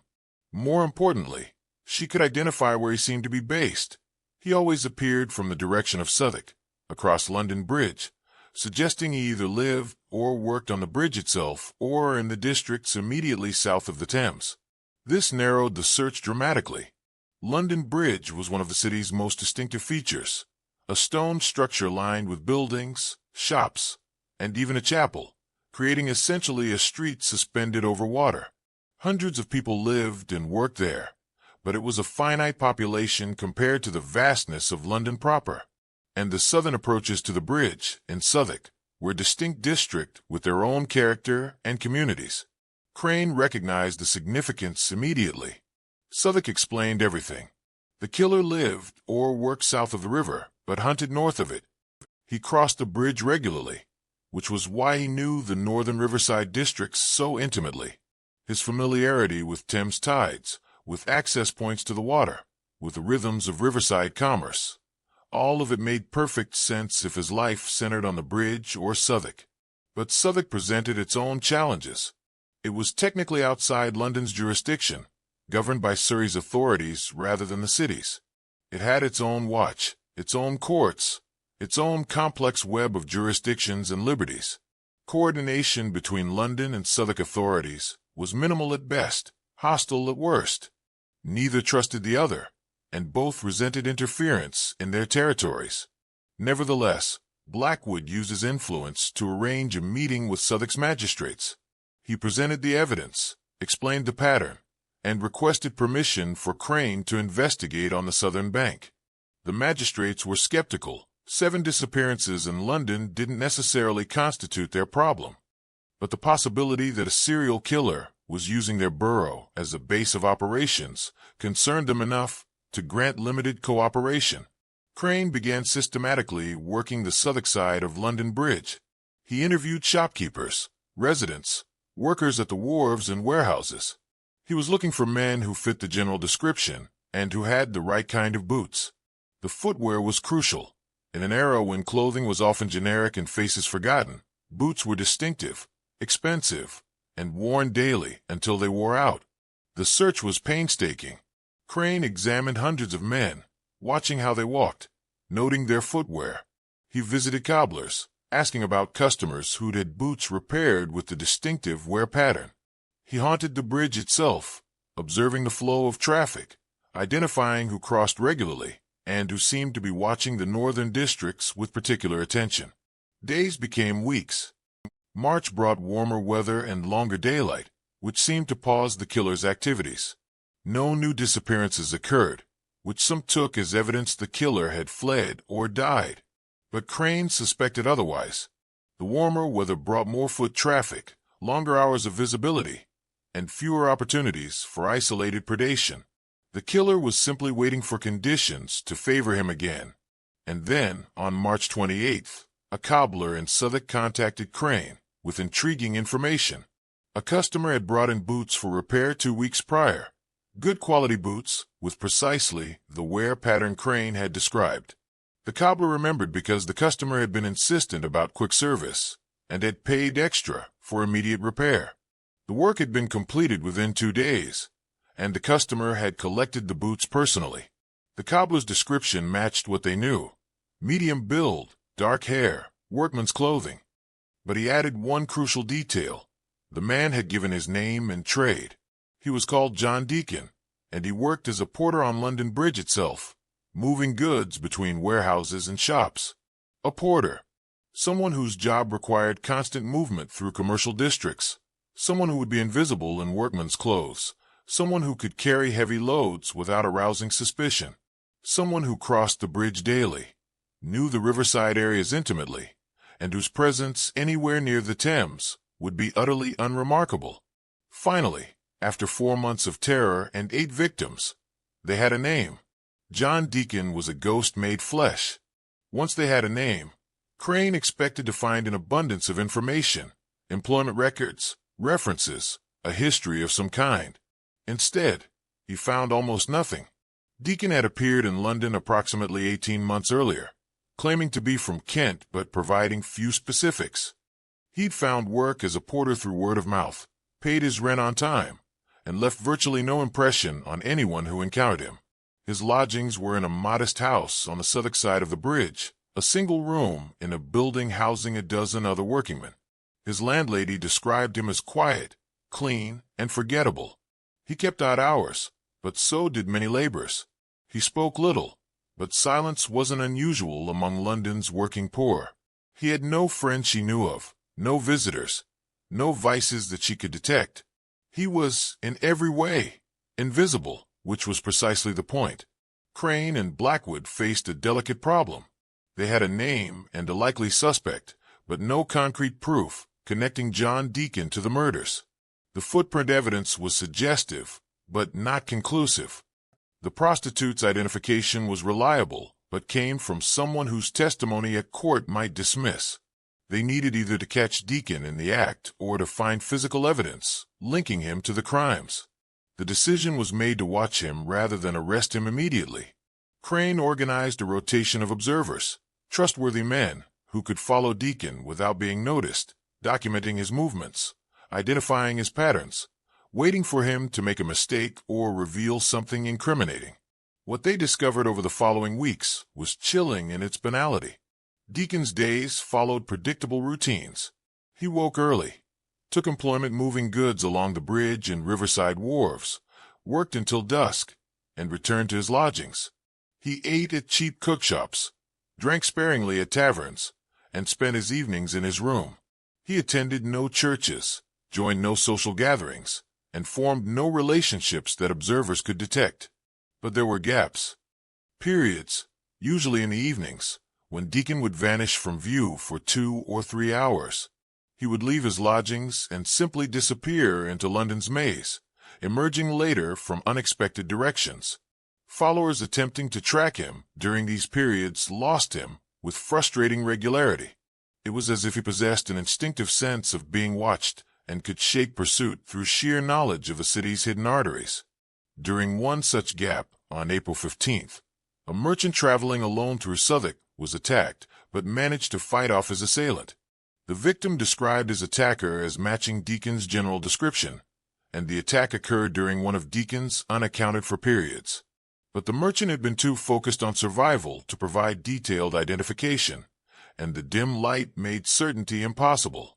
More importantly, she could identify where he seemed to be based. He always appeared from the direction of Southwark, across London Bridge, suggesting he either lived or worked on the bridge itself or in the districts immediately south of the Thames. This narrowed the search dramatically. London Bridge was one of the city's most distinctive features, a stone structure lined with buildings, shops, and even a chapel, creating essentially a street suspended over water. Hundreds of people lived and worked there, but it was a finite population compared to the vastness of London proper. and the southern approaches to the bridge in Southwark were a distinct district with their own character and communities. Crane recognized the significance immediately. Southwark explained everything. The killer lived or worked south of the river, but hunted north of it. He crossed the bridge regularly, which was why he knew the northern riverside districts so intimately. His familiarity with Thames tides, with access points to the water, with the rhythms of riverside commerce, all of it made perfect sense if his life centered on the bridge or Southwark. But Southwark presented its own challenges. It was technically outside London's jurisdiction, governed by Surrey's authorities rather than the city's. It had its own watch, its own courts, its own complex web of jurisdictions and liberties. Coordination between London and Southwark authorities was minimal at best, hostile at worst. Neither trusted the other, and both resented interference in their territories. Nevertheless, Blackwood used his influence to arrange a meeting with Southwark's magistrates. He presented the evidence, explained the pattern, and requested permission for Crane to investigate on the southern bank. The magistrates were skeptical. 7 disappearances in London didn't necessarily constitute their problem. But the possibility that a serial killer was using their borough as a base of operations concerned them enough to grant limited cooperation. Crane began systematically working the Southwark side of London Bridge. He interviewed shopkeepers, residents, workers at the wharves and warehouses. He was looking for men who fit the general description and who had the right kind of boots. The footwear was crucial. In an era when clothing was often generic and faces forgotten, boots were distinctive, expensive, and worn daily until they wore out. The search was painstaking. Crane examined hundreds of men, watching how they walked, noting their footwear. He visited cobblers, asking about customers who'd had boots repaired with the distinctive wear pattern. He haunted the bridge itself, observing the flow of traffic, identifying who crossed regularly, and who seemed to be watching the northern districts with particular attention. Days became weeks. March brought warmer weather and longer daylight, which seemed to pause the killer's activities. No new disappearances occurred, which some took as evidence the killer had fled or died. But Crane suspected otherwise. The warmer weather brought more foot traffic, longer hours of visibility, and fewer opportunities for isolated predation. The killer was simply waiting for conditions to favor him again. And then, on March 28th, a cobbler in Southwark contacted Crane with intriguing information. A customer had brought in boots for repair 2 weeks prior. Good quality boots with precisely the wear pattern Crane had described. The cobbler remembered because the customer had been insistent about quick service and had paid extra for immediate repair. The work had been completed within 2 days, and the customer had collected the boots personally. The cobbler's description matched what they knew. Medium build, dark hair, workman's clothing. But he added one crucial detail. The man had given his name and trade. He was called John Deacon, and he worked as a porter on London Bridge itself, moving goods between warehouses and shops. A porter. Someone whose job required constant movement through commercial districts. Someone who would be invisible in workman's clothes. Someone who could carry heavy loads without arousing suspicion. Someone who crossed the bridge daily, knew the riverside areas intimately, and whose presence anywhere near the Thames would be utterly unremarkable. Finally, after 4 months of terror and 8 victims, they had a name. John Deacon was a ghost made flesh. Once they had a name, Crane expected to find an abundance of information, employment records, references, a history of some kind. Instead, he found almost nothing. Deacon had appeared in London approximately 18 months earlier, claiming to be from Kent but providing few specifics. He'd found work as a porter through word of mouth, paid his rent on time, and left virtually no impression on anyone who encountered him. His lodgings were in a modest house on the Southwark side of the bridge, a single room in a building housing a dozen other workingmen. His landlady described him as quiet, clean, and forgettable. He kept odd hours, but so did many laborers. He spoke little, but silence wasn't unusual among London's working poor. He had no friends she knew of, no visitors, no vices that she could detect. He was, in every way, invisible, which was precisely the point. Crane and Blackwood faced a delicate problem. They had a name and a likely suspect, but no concrete proof connecting John Deacon to the murders. The footprint evidence was suggestive, but not conclusive. The prostitute's identification was reliable, but came from someone whose testimony at court might dismiss. They needed either to catch Deacon in the act or to find physical evidence linking him to the crimes. The decision was made to watch him rather than arrest him immediately. Crane organized a rotation of observers, trustworthy men who could follow Deacon without being noticed, documenting his movements, identifying his patterns, waiting for him to make a mistake or reveal something incriminating. What they discovered over the following weeks was chilling in its banality. Deacon's days followed predictable routines. He woke early, took employment moving goods along the bridge and riverside wharves, worked until dusk, and returned to his lodgings. He ate at cheap cookshops, drank sparingly at taverns, and spent his evenings in his room. He attended no churches, joined no social gatherings, and formed no relationships that observers could detect. But there were gaps. Periods, usually in the evenings, when Deacon would vanish from view for 2 or 3 hours. He would leave his lodgings and simply disappear into London's maze, emerging later from unexpected directions. Followers attempting to track him during these periods lost him with frustrating regularity. It was as if he possessed an instinctive sense of being watched and could shake pursuit through sheer knowledge of the city's hidden arteries. During one such gap, on April 15th, a merchant traveling alone through Southwark was attacked, but managed to fight off his assailant. The victim described his attacker as matching Deacon's general description, and the attack occurred during one of Deacon's unaccounted-for periods. But the merchant had been too focused on survival to provide detailed identification, and the dim light made certainty impossible.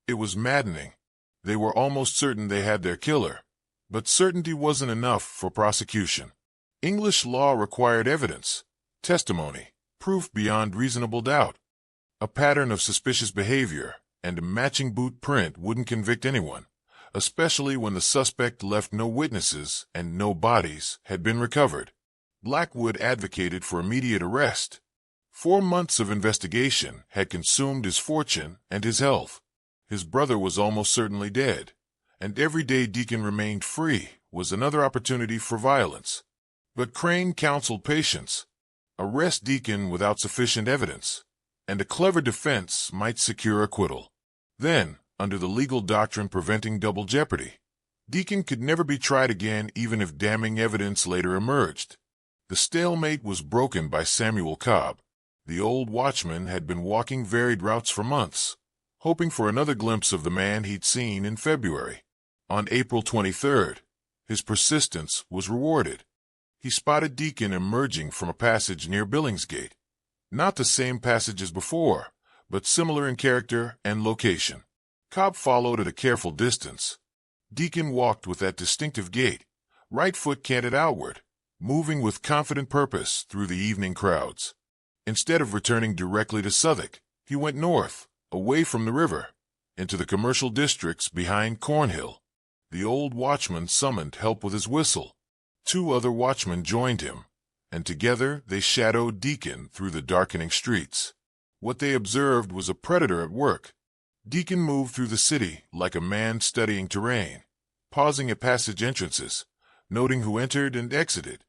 It was maddening. They were almost certain they had their killer, but certainty wasn't enough for prosecution. English law required evidence, testimony, proof beyond reasonable doubt. A pattern of suspicious behavior and a matching boot print wouldn't convict anyone, especially when the suspect left no witnesses and no bodies had been recovered. Blackwood advocated for immediate arrest. 4 months of investigation had consumed his fortune and his health. His brother was almost certainly dead, and every day Deacon remained free was another opportunity for violence. But Crane counseled patience. Arrest Deacon without sufficient evidence, and a clever defense might secure acquittal. Then, under the legal doctrine preventing double jeopardy, Deacon could never be tried again even if damning evidence later emerged. The stalemate was broken by Samuel Cobb. The old watchman had been walking varied routes for months, hoping for another glimpse of the man he'd seen in February. On April 23rd, his persistence was rewarded. He spotted Deacon emerging from a passage near Billingsgate. Not the same passage as before, but similar in character and location. Cobb followed at a careful distance. Deacon walked with that distinctive gait, right foot canted outward, moving with confident purpose through the evening crowds. Instead of returning directly to Southwark, he went north, away from the river, into the commercial districts behind Cornhill. The old watchman summoned help with his whistle. 2 other watchmen joined him, and together they shadowed Deacon through the darkening streets. What they observed was a predator at work. Deacon moved through the city like a man studying terrain, pausing at passage entrances, noting who entered and exited,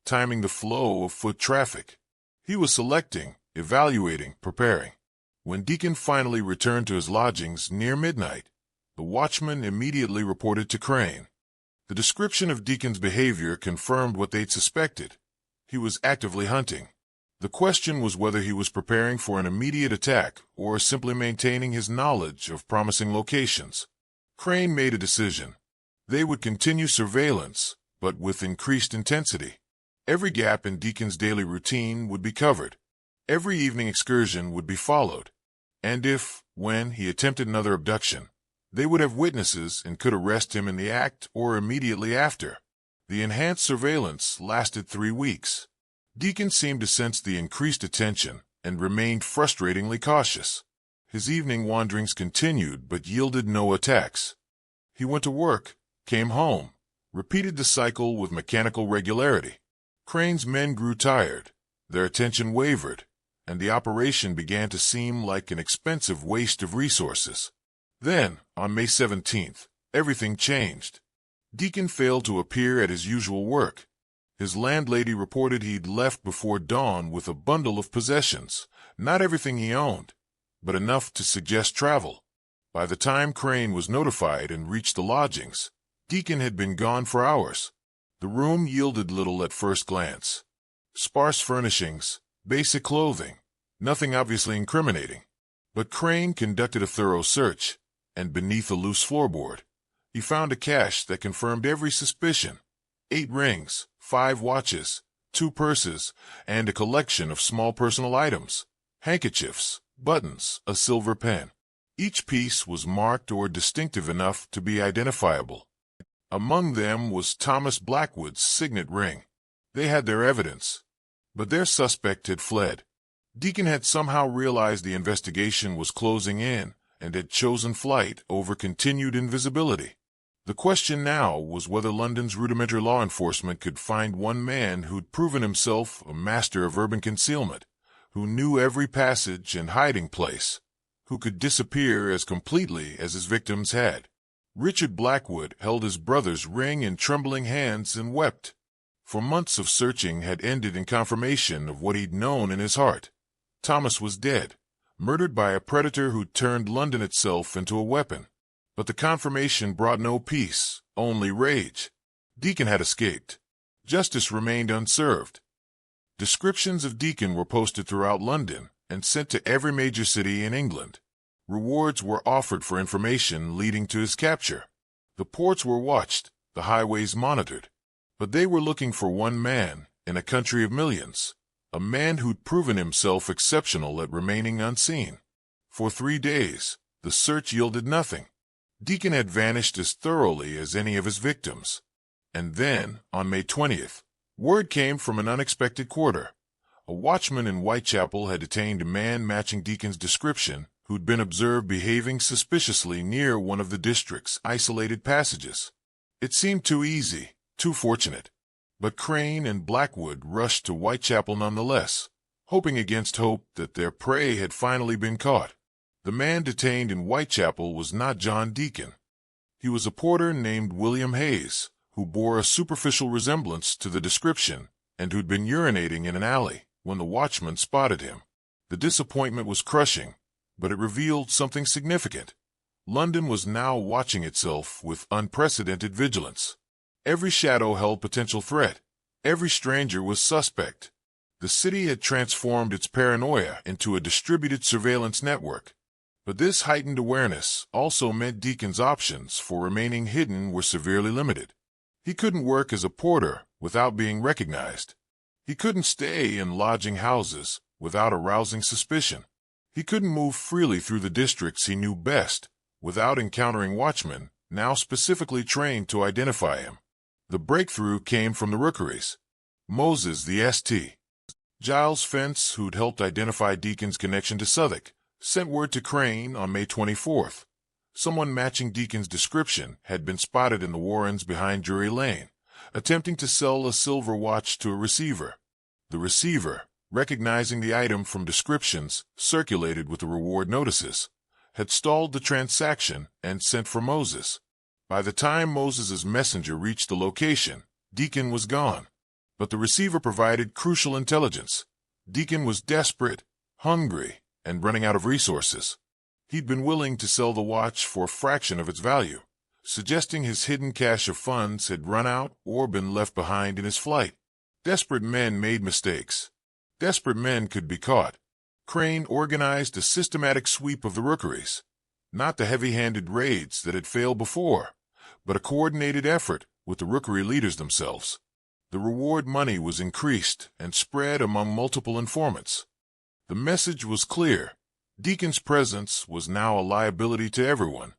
timing the flow of foot traffic. He was selecting, evaluating, preparing. When Deacon finally returned to his lodgings near midnight, the watchman immediately reported to Crane. The description of Deacon's behavior confirmed what they'd suspected. He was actively hunting. The question was whether he was preparing for an immediate attack or simply maintaining his knowledge of promising locations. Crane made a decision. They would continue surveillance, but with increased intensity. Every gap in Deacon's daily routine would be covered. Every evening excursion would be followed. And if, when he attempted another abduction, they would have witnesses and could arrest him in the act or immediately after. The enhanced surveillance lasted 3 weeks. Deacon seemed to sense the increased attention and remained frustratingly cautious. His evening wanderings continued but yielded no attacks. He went to work, came home, repeated the cycle with mechanical regularity. Crane's men grew tired, their attention wavered, and the operation began to seem like an expensive waste of resources. Then, on May 17th, everything changed. Deacon failed to appear at his usual work. His landlady reported he'd left before dawn with a bundle of possessions, not everything he owned, but enough to suggest travel. By the time Crane was notified and reached the lodgings, Deacon had been gone for hours. The room yielded little at first glance. Sparse furnishings, basic clothing, nothing obviously incriminating. But Crane conducted a thorough search, and beneath a loose floorboard, he found a cache that confirmed every suspicion. 8 rings, 5 watches, 2 purses, and a collection of small personal items, handkerchiefs, buttons, a silver pen. Each piece was marked or distinctive enough to be identifiable. Among them was Thomas Blackwood's signet ring. They had their evidence, but their suspect had fled. Deacon had somehow realized the investigation was closing in and had chosen flight over continued invisibility. The question now was whether London's rudimentary law enforcement could find one man who'd proven himself a master of urban concealment, who knew every passage and hiding place, who could disappear as completely as his victims had. Richard Blackwood held his brother's ring in trembling hands and wept. For months of searching had ended in confirmation of what he'd known in his heart. Thomas was dead, murdered by a predator who'd turned London itself into a weapon. But the confirmation brought no peace, only rage. Deacon had escaped. Justice remained unserved. Descriptions of Deacon were posted throughout London and sent to every major city in England. Rewards were offered for information leading to his capture. The ports were watched, the highways monitored. But they were looking for one man in a country of millions, a man who'd proven himself exceptional at remaining unseen. For 3 days, the search yielded nothing. Deacon had vanished as thoroughly as any of his victims. And then, on May 20th, word came from an unexpected quarter. A watchman in Whitechapel had detained a man matching Deacon's description who'd been observed behaving suspiciously near one of the district's isolated passages. It seemed too easy, too fortunate. But Crane and Blackwood rushed to Whitechapel nonetheless, hoping against hope that their prey had finally been caught. The man detained in Whitechapel was not John Deacon. He was a porter named William Hayes, who bore a superficial resemblance to the description and who'd been urinating in an alley when the watchman spotted him. The disappointment was crushing, but it revealed something significant. London was now watching itself with unprecedented vigilance. Every shadow held potential threat. Every stranger was suspect. The city had transformed its paranoia into a distributed surveillance network. But this heightened awareness also meant Deacon's options for remaining hidden were severely limited. He couldn't work as a porter without being recognized. He couldn't stay in lodging houses without arousing suspicion. He couldn't move freely through the districts he knew best without encountering watchmen now specifically trained to identify him. The breakthrough came from the rookeries. Moses, the St. Giles Fence, who'd helped identify Deacon's connection to Southwark, sent word to Crane on May 24th. Someone matching Deacon's description had been spotted in the Warrens behind Drury Lane, attempting to sell a silver watch to a receiver. The receiver, recognizing the item from descriptions circulated with the reward notices, had stalled the transaction and sent for Moses. By the time Moses's messenger reached the location, Deacon was gone. But the receiver provided crucial intelligence. Deacon was desperate, hungry, and running out of resources. He'd been willing to sell the watch for a fraction of its value, suggesting his hidden cache of funds had run out or been left behind in his flight. Desperate men made mistakes. Desperate men could be caught. Crane organized a systematic sweep of the rookeries, not the heavy-handed raids that had failed before, but a coordinated effort with the rookery leaders themselves. The reward money was increased and spread among multiple informants. The message was clear. Deacon's presence was now a liability to everyone.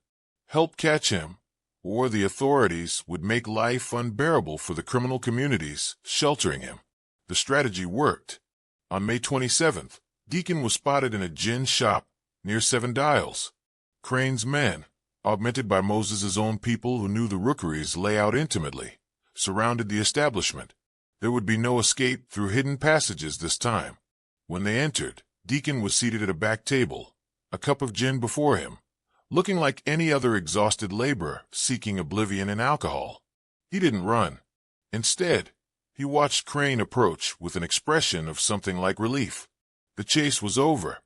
Help catch him, or the authorities would make life unbearable for the criminal communities sheltering him. The strategy worked. On May 27th, Deacon was spotted in a gin shop near 7 Dials. Crane's men, augmented by Moses's own people who knew the rookery's layout intimately, surrounded the establishment. There would be no escape through hidden passages this time. When they entered, Deacon was seated at a back table, a cup of gin before him, looking like any other exhausted laborer seeking oblivion in alcohol. He didn't run. Instead, he watched Crane approach with an expression of something like relief. The chase was over.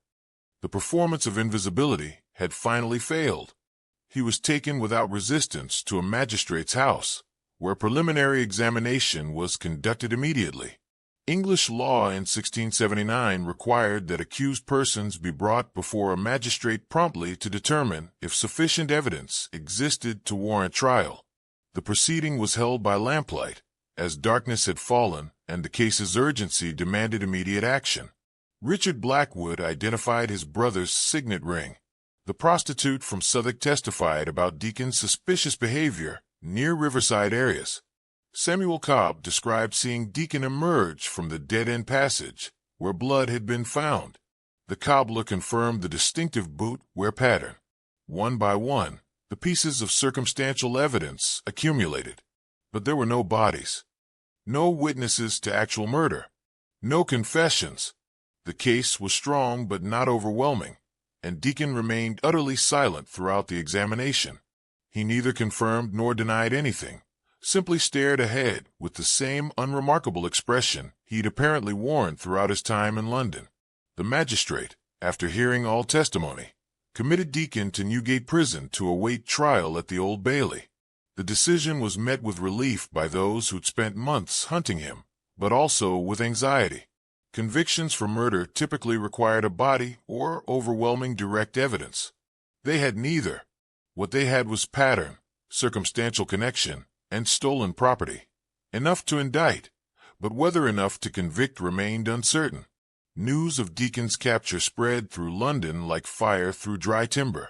The performance of invisibility had finally failed. He was taken without resistance to a magistrate's house, where preliminary examination was conducted immediately. English law in 1679 required that accused persons be brought before a magistrate promptly to determine if sufficient evidence existed to warrant trial. The proceeding was held by lamplight, as darkness had fallen and the case's urgency demanded immediate action. Richard Blackwood identified his brother's signet ring. The prostitute from Southwark testified about Deacon's suspicious behavior near riverside areas. Samuel Cobb described seeing Deacon emerge from the dead-end passage where blood had been found. The cobbler confirmed the distinctive boot wear pattern. One by one, the pieces of circumstantial evidence accumulated. But there were no bodies. No witnesses to actual murder. No confessions. The case was strong but not overwhelming, and Deacon remained utterly silent throughout the examination. He neither confirmed nor denied anything, simply stared ahead with the same unremarkable expression he'd apparently worn throughout his time in London. The magistrate, after hearing all testimony, committed Deacon to Newgate Prison to await trial at the Old Bailey. The decision was met with relief by those who'd spent months hunting him, but also with anxiety. Convictions for murder typically required a body or overwhelming direct evidence. They had neither. What they had was pattern, circumstantial connection, and stolen property. Enough to indict, but whether enough to convict remained uncertain. News of Deacon's capture spread through London like fire through dry timber.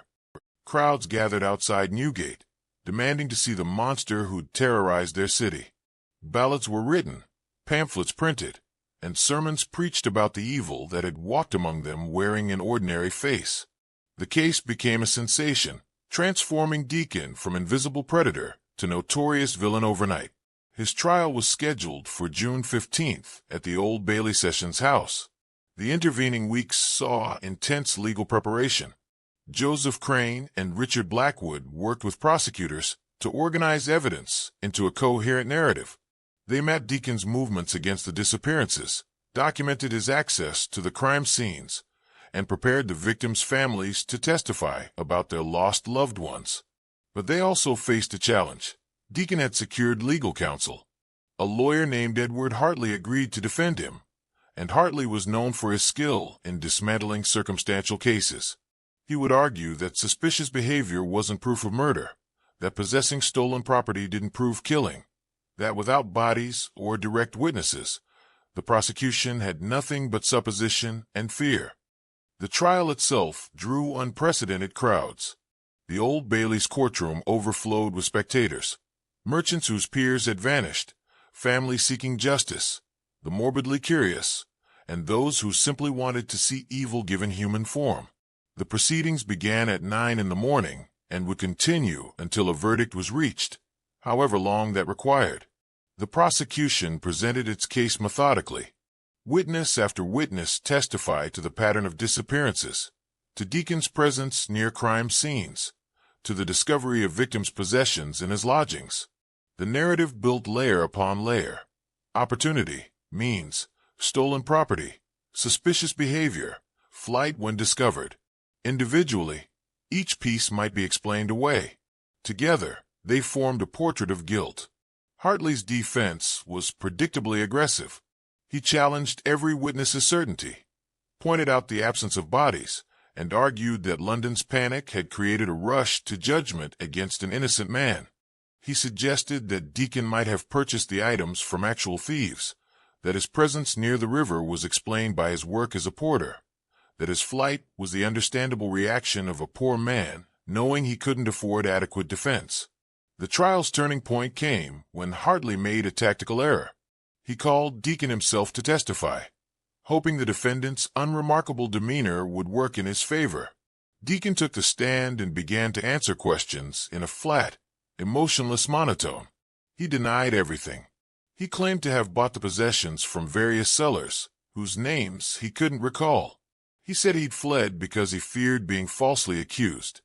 Crowds gathered outside Newgate, demanding to see the monster who'd terrorized their city. Ballads were written, pamphlets printed, and sermons preached about the evil that had walked among them wearing an ordinary face. The case became a sensation, transforming Deacon from invisible predator to notorious villain overnight. His trial was scheduled for June 15th at the Old Bailey Sessions House. The intervening weeks saw intense legal preparation. Joseph Crane and Richard Blackwood worked with prosecutors to organize evidence into a coherent narrative. They mapped Deacon's movements against the disappearances, documented his access to the crime scenes, and prepared the victims' families to testify about their lost loved ones. But they also faced a challenge. Deacon had secured legal counsel. A lawyer named Edward Hartley agreed to defend him, and Hartley was known for his skill in dismantling circumstantial cases. He would argue that suspicious behavior wasn't proof of murder, that possessing stolen property didn't prove killing, that without bodies or direct witnesses, the prosecution had nothing but supposition and fear. The trial itself drew unprecedented crowds. The Old Bailey's courtroom overflowed with spectators, merchants whose peers had vanished, families seeking justice, the morbidly curious, and those who simply wanted to see evil given human form. The proceedings began at 9 in the morning and would continue until a verdict was reached, however long that required. The prosecution presented its case methodically. Witness after witness testified to the pattern of disappearances, to Deacon's presence near crime scenes, to the discovery of victims' possessions in his lodgings. The narrative built layer upon layer. Opportunity, means, stolen property, suspicious behavior, flight when discovered. Individually, each piece might be explained away. Together, they formed a portrait of guilt. Hartley's defense was predictably aggressive. He challenged every witness's certainty, pointed out the absence of bodies, and argued that London's panic had created a rush to judgment against an innocent man. He suggested that Deacon might have purchased the items from actual thieves, that his presence near the river was explained by his work as a porter, that his flight was the understandable reaction of a poor man knowing he couldn't afford adequate defense. The trial's turning point came when Hartley made a tactical error. He called Deacon himself to testify, hoping the defendant's unremarkable demeanor would work in his favor. Deacon took the stand and began to answer questions in a flat, emotionless monotone. He denied everything. He claimed to have bought the possessions from various sellers, whose names he couldn't recall. He said he'd fled because he feared being falsely accused.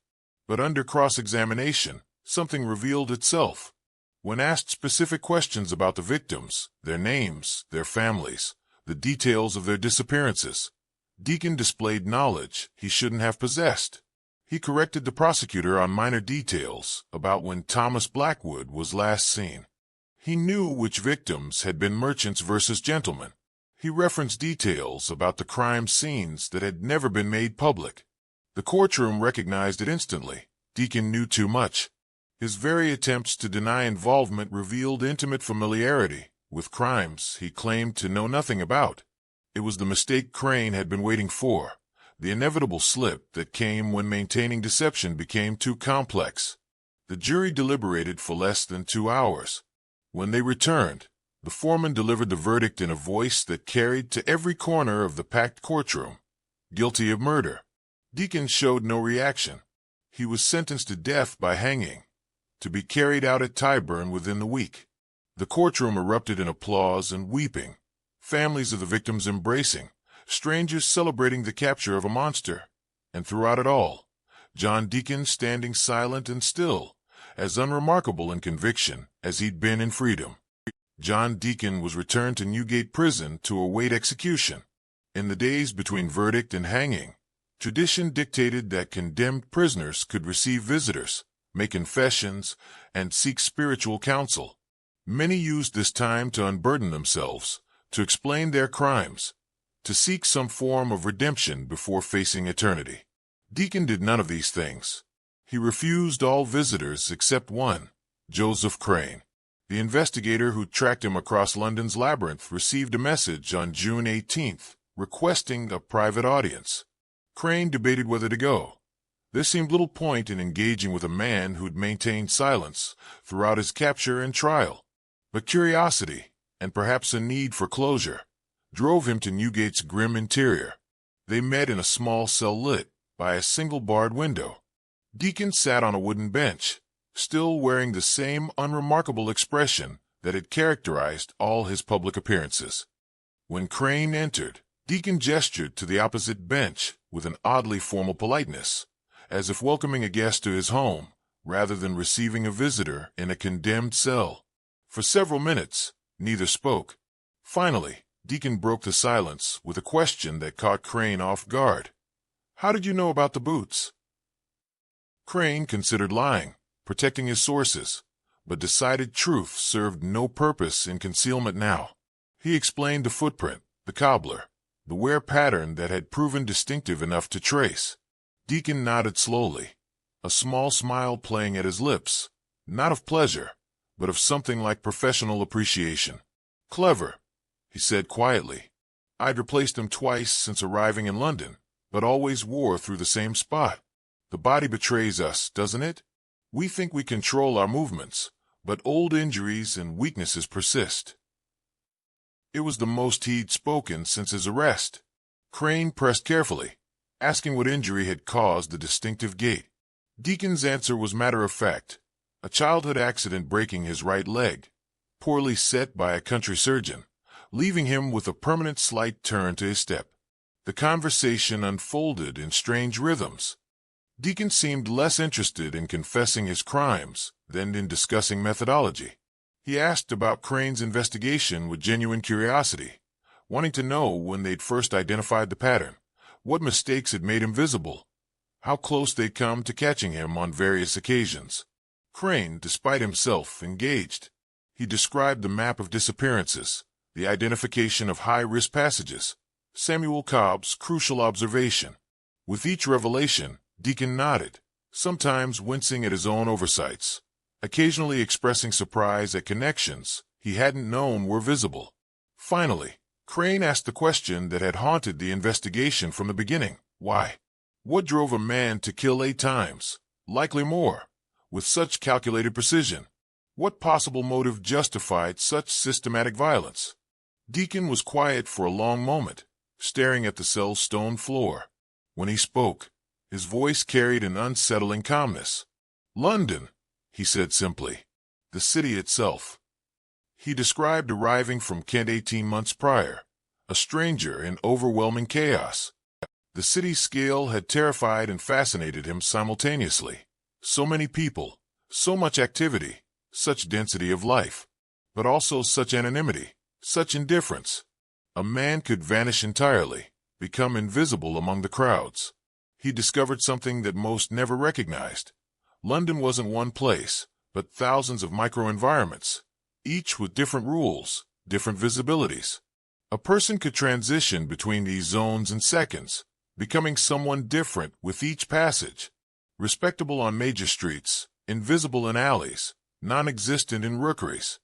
But under cross-examination, something revealed itself. When asked specific questions about the victims, their names, their families, the details of their disappearances, Deacon displayed knowledge he shouldn't have possessed. He corrected the prosecutor on minor details about when Thomas Blackwood was last seen. He knew which victims had been merchants versus gentlemen. He referenced details about the crime scenes that had never been made public. The courtroom recognized it instantly. Deacon knew too much. His very attempts to deny involvement revealed intimate familiarity with crimes he claimed to know nothing about. It was the mistake Crane had been waiting for, the inevitable slip that came when maintaining deception became too complex. The jury deliberated for less than 2 hours. When they returned, the foreman delivered the verdict in a voice that carried to every corner of the packed courtroom. Guilty of murder. Deacon showed no reaction. He was sentenced to death by hanging, to be carried out at Tyburn within the week. The courtroom erupted in applause and weeping, families of the victims embracing, strangers celebrating the capture of a monster, and throughout it all, John Deacon standing silent and still, as unremarkable in conviction as he'd been in freedom. John Deacon was returned to Newgate Prison to await execution. In the days between verdict and hanging, tradition dictated that condemned prisoners could receive visitors, make confessions, and seek spiritual counsel. Many used this time to unburden themselves, to explain their crimes, to seek some form of redemption before facing eternity. Deacon did none of these things. He refused all visitors except one, Joseph Crane. The investigator who tracked him across London's labyrinth received a message on June 18th, requesting a private audience. Crane debated whether to go. There seemed little point in engaging with a man who'd maintained silence throughout his capture and trial. But curiosity, and perhaps a need for closure, drove him to Newgate's grim interior. They met in a small cell lit by a single barred window. Deacon sat on a wooden bench, still wearing the same unremarkable expression that had characterized all his public appearances. When Crane entered, Deacon gestured to the opposite bench with an oddly formal politeness, as if welcoming a guest to his home rather than receiving a visitor in a condemned cell. For several minutes, neither spoke. Finally, Deacon broke the silence with a question that caught Crane off guard. "How did you know about the boots?" Crane considered lying, protecting his sources, but decided truth served no purpose in concealment now. He explained the footprint, the cobbler, the wear pattern that had proven distinctive enough to trace. Deacon nodded slowly, a small smile playing at his lips, not of pleasure, but of something like professional appreciation. "Clever," he said quietly. "I'd replaced them twice since arriving in London, but always wore through the same spot. The body betrays us, doesn't it? We think we control our movements, but old injuries and weaknesses persist." It was the most he'd spoken since his arrest. Crane pressed carefully, asking what injury had caused the distinctive gait. Deacon's answer was matter-of-fact, a childhood accident breaking his right leg, poorly set by a country surgeon, leaving him with a permanent slight turn to his step. The conversation unfolded in strange rhythms. Deacon seemed less interested in confessing his crimes than in discussing methodology. He asked about Crane's investigation with genuine curiosity, wanting to know when they'd first identified the pattern, what mistakes had made him visible, how close they'd come to catching him on various occasions. Crane, despite himself, engaged. He described the map of disappearances, the identification of high-risk passages, Samuel Cobb's crucial observation. With each revelation, Deacon nodded, sometimes wincing at his own oversights, occasionally expressing surprise at connections he hadn't known were visible. Finally, Crane asked the question that had haunted the investigation from the beginning. Why? What drove a man to kill 8 times, likely more, with such calculated precision? What possible motive justified such systematic violence? Deacon was quiet for a long moment, staring at the cell's stone floor. When he spoke, his voice carried an unsettling calmness. "London," he said simply. "The city itself." He described arriving from Kent 18 months prior, a stranger in overwhelming chaos. The city's scale had terrified and fascinated him simultaneously. So many people, so much activity, such density of life, but also such anonymity, such indifference. A man could vanish entirely, become invisible among the crowds. He discovered something that most never recognized. London wasn't one place, but thousands of micro-environments, each with different rules, different visibilities. A person could transition between these zones in seconds, becoming someone different with each passage. Respectable on major streets, invisible in alleys, non-existent in rookeries.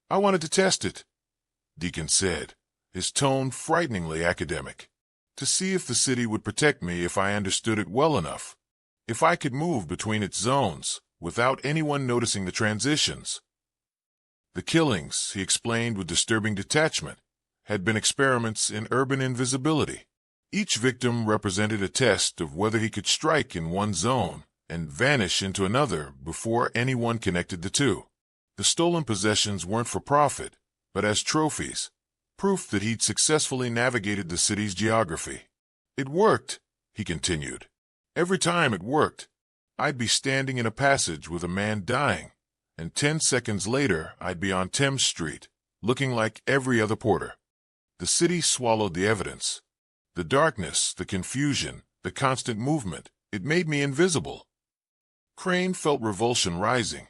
I wanted to test it, Deacon said, his tone frighteningly academic, to see if the city would protect me if I understood it well enough, if I could move between its zones without anyone noticing the transitions. The killings, he explained with disturbing detachment, had been experiments in urban invisibility. Each victim represented a test of whether he could strike in one zone and vanish into another before anyone connected the two. The stolen possessions weren't for profit, but as trophies, proof that he'd successfully navigated the city's geography. It worked, he continued. Every time it worked. I'd be standing in a passage with a man dying, and 10 seconds later I'd be on Thames Street, looking like every other porter. The city swallowed the evidence. The darkness, the confusion, the constant movement, it made me invisible. Crane felt revulsion rising.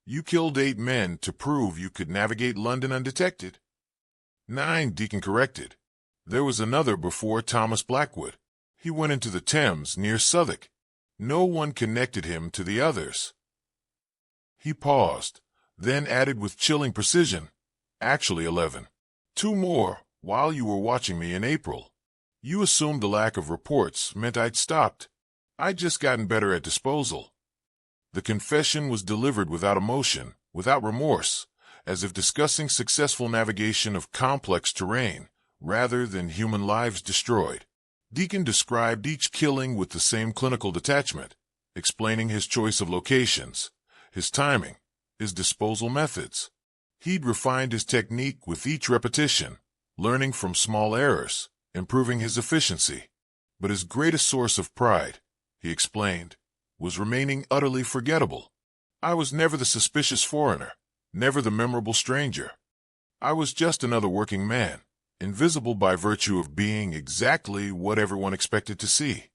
You killed 8 men to prove you could navigate London undetected? 9, Deacon corrected. There was another before Thomas Blackwood. He went into the Thames near Southwark. No one connected him to the others. He paused, then added with chilling precision, actually 11. 2 more, while you were watching me in April. You assumed the lack of reports meant I'd stopped. I'd just gotten better at disposal. The confession was delivered without emotion, without remorse, as if discussing successful navigation of complex terrain, rather than human lives destroyed. Deacon described each killing with the same clinical detachment, explaining his choice of locations, his timing, his disposal methods. He'd refined his technique with each repetition, learning from small errors, improving his efficiency. But his greatest source of pride, he explained, was remaining utterly forgettable. I was never the suspicious foreigner, never the memorable stranger. I was just another working man, invisible by virtue of being exactly what everyone expected to see.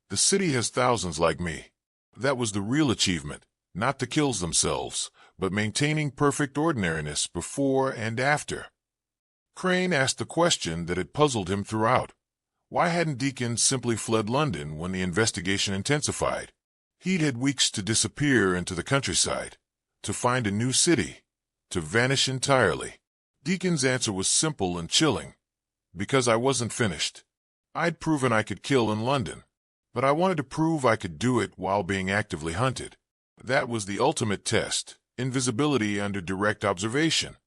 The city has thousands like me. That was the real achievement, not the kills themselves, but maintaining perfect ordinariness before and after. Crane asked the question that had puzzled him throughout. Why hadn't Deacon simply fled London when the investigation intensified? He'd had weeks to disappear into the countryside, to find a new city, to vanish entirely. Deacon's answer was simple and chilling. Because I wasn't finished. I'd proven I could kill in London, but I wanted to prove I could do it while being actively hunted. That was the ultimate test, invisibility under direct observation.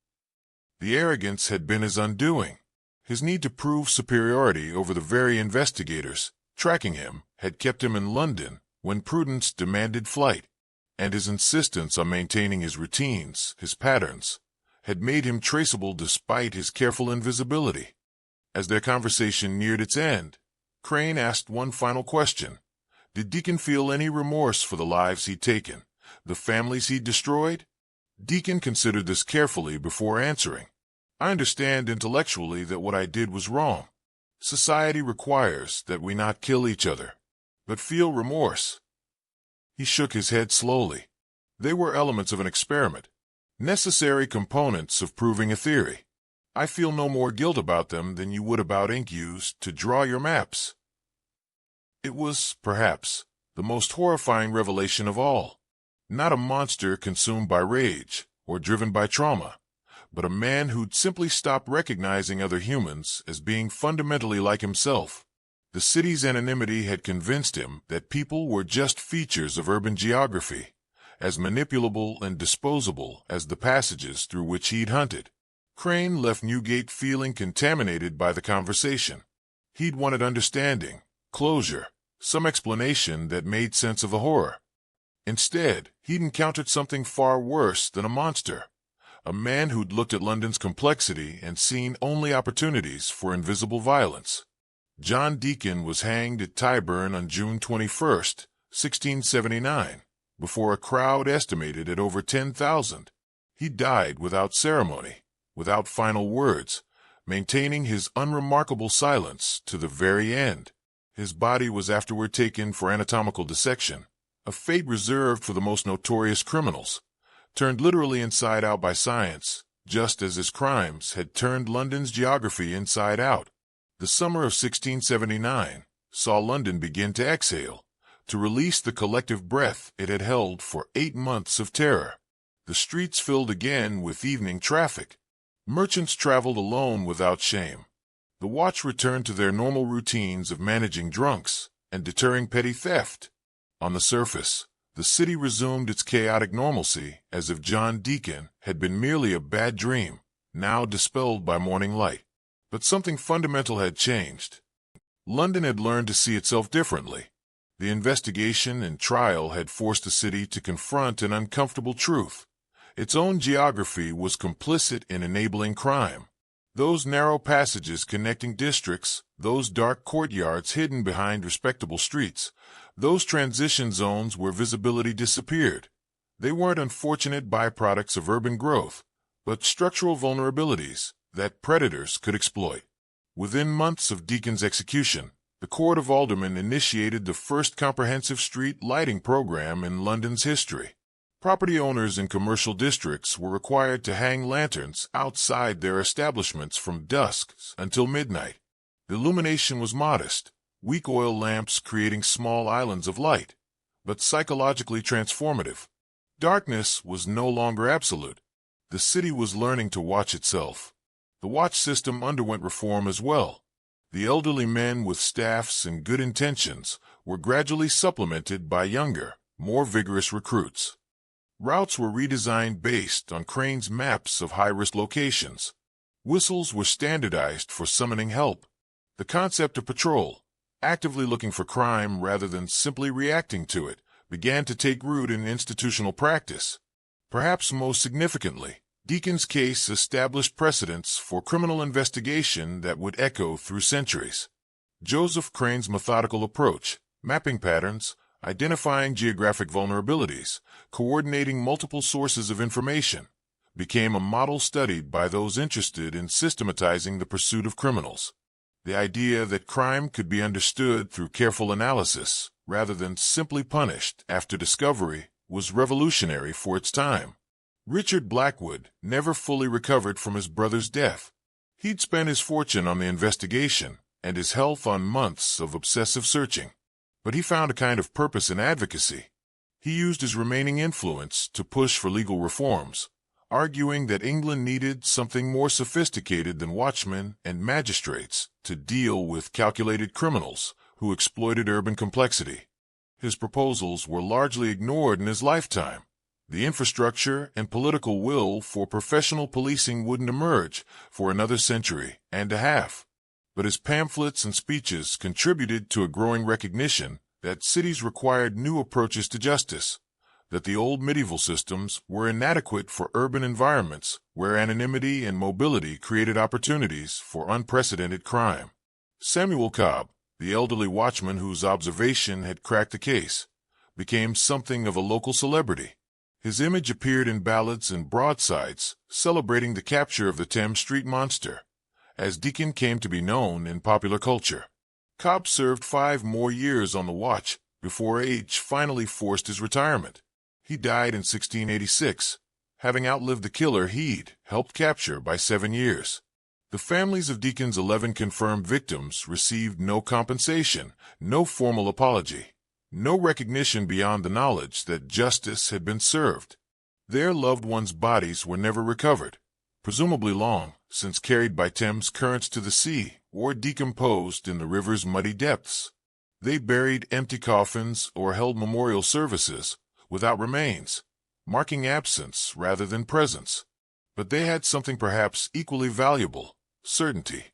The arrogance had been his undoing. His need to prove superiority over the very investigators tracking him had kept him in London when prudence demanded flight, and his insistence on maintaining his routines, his patterns, had made him traceable despite his careful invisibility. As their conversation neared its end, Crane asked one final question. Did Deacon feel any remorse for the lives he'd taken, the families he'd destroyed? Deacon considered this carefully before answering. I understand intellectually that what I did was wrong. Society requires that we not kill each other, but feel remorse. He shook his head slowly. They were elements of an experiment, necessary components of proving a theory. I feel no more guilt about them than you would about ink used to draw your maps. It was, perhaps, the most horrifying revelation of all. Not a monster consumed by rage or driven by trauma, but a man who'd simply stopped recognizing other humans as being fundamentally like himself. The city's anonymity had convinced him that people were just features of urban geography, as manipulable and disposable as the passages through which he'd hunted. Crane left Newgate feeling contaminated by the conversation. He'd wanted understanding, closure, some explanation that made sense of the horror. Instead, he'd encountered something far worse than a monster. A man who'd looked at London's complexity and seen only opportunities for invisible violence. John Deacon was hanged at Tyburn on June 21, 1679, before a crowd estimated at over 10,000. He died without ceremony, without final words, maintaining his unremarkable silence to the very end. His body was afterward taken for anatomical dissection, a fate reserved for the most notorious criminals, turned literally inside out by science, just as his crimes had turned London's geography inside out. The summer of 1679 saw London begin to exhale, to release the collective breath it had held for 8 months of terror. The streets filled again with evening traffic. Merchants traveled alone without shame. The watch returned to their normal routines of managing drunks and deterring petty theft. On the surface, the city resumed its chaotic normalcy as if John Deacon had been merely a bad dream, now dispelled by morning light. But something fundamental had changed. London had learned to see itself differently. The investigation and trial had forced the city to confront an uncomfortable truth. Its own geography was complicit in enabling crime. Those narrow passages connecting districts, those dark courtyards hidden behind respectable streets, those transition zones where visibility disappeared. They weren't unfortunate byproducts of urban growth, but structural vulnerabilities that predators could exploit. Within months of Deacon's execution, the Court of Aldermen initiated the first comprehensive street lighting program in London's history. Property owners in commercial districts were required to hang lanterns outside their establishments from dusk until midnight. The illumination was modest, weak oil lamps creating small islands of light, but psychologically transformative. Darkness was no longer absolute. The city was learning to watch itself. The watch system underwent reform as well. The elderly men with staffs and good intentions were gradually supplemented by younger, more vigorous recruits. Routes were redesigned based on Crane's maps of high-risk locations. Whistles were standardized for summoning help. The concept of patrol, actively looking for crime rather than simply reacting to it, began to take root in institutional practice. Perhaps most significantly, Deacon's case established precedents for criminal investigation that would echo through centuries. Joseph Crane's methodical approach, mapping patterns, identifying geographic vulnerabilities, coordinating multiple sources of information, became a model studied by those interested in systematizing the pursuit of criminals. The idea that crime could be understood through careful analysis, rather than simply punished after discovery, was revolutionary for its time. Richard Blackwood never fully recovered from his brother's death. He'd spent his fortune on the investigation and his health on months of obsessive searching. But he found a kind of purpose in advocacy. He used his remaining influence to push for legal reforms, arguing that England needed something more sophisticated than watchmen and magistrates to deal with calculated criminals who exploited urban complexity. His proposals were largely ignored in his lifetime. The infrastructure and political will for professional policing wouldn't emerge for another century and a half. But his pamphlets and speeches contributed to a growing recognition that cities required new approaches to justice, that the old medieval systems were inadequate for urban environments where anonymity and mobility created opportunities for unprecedented crime. Samuel Cobb, the elderly watchman whose observation had cracked the case, became something of a local celebrity. His image appeared in ballads and broadsides celebrating the capture of the Thames Street monster, as Deacon came to be known in popular culture. Cobb served 5 more years on the watch before age finally forced his retirement. He died in 1686, having outlived the killer he'd helped capture by 7 years. The families of Deacon's 11 confirmed victims received no compensation, no formal apology, no recognition beyond the knowledge that justice had been served. Their loved ones' bodies were never recovered, presumably long since carried by Thames currents to the sea or decomposed in the river's muddy depths. They buried empty coffins or held memorial services without remains, marking absence rather than presence. But they had something perhaps equally valuable: certainty.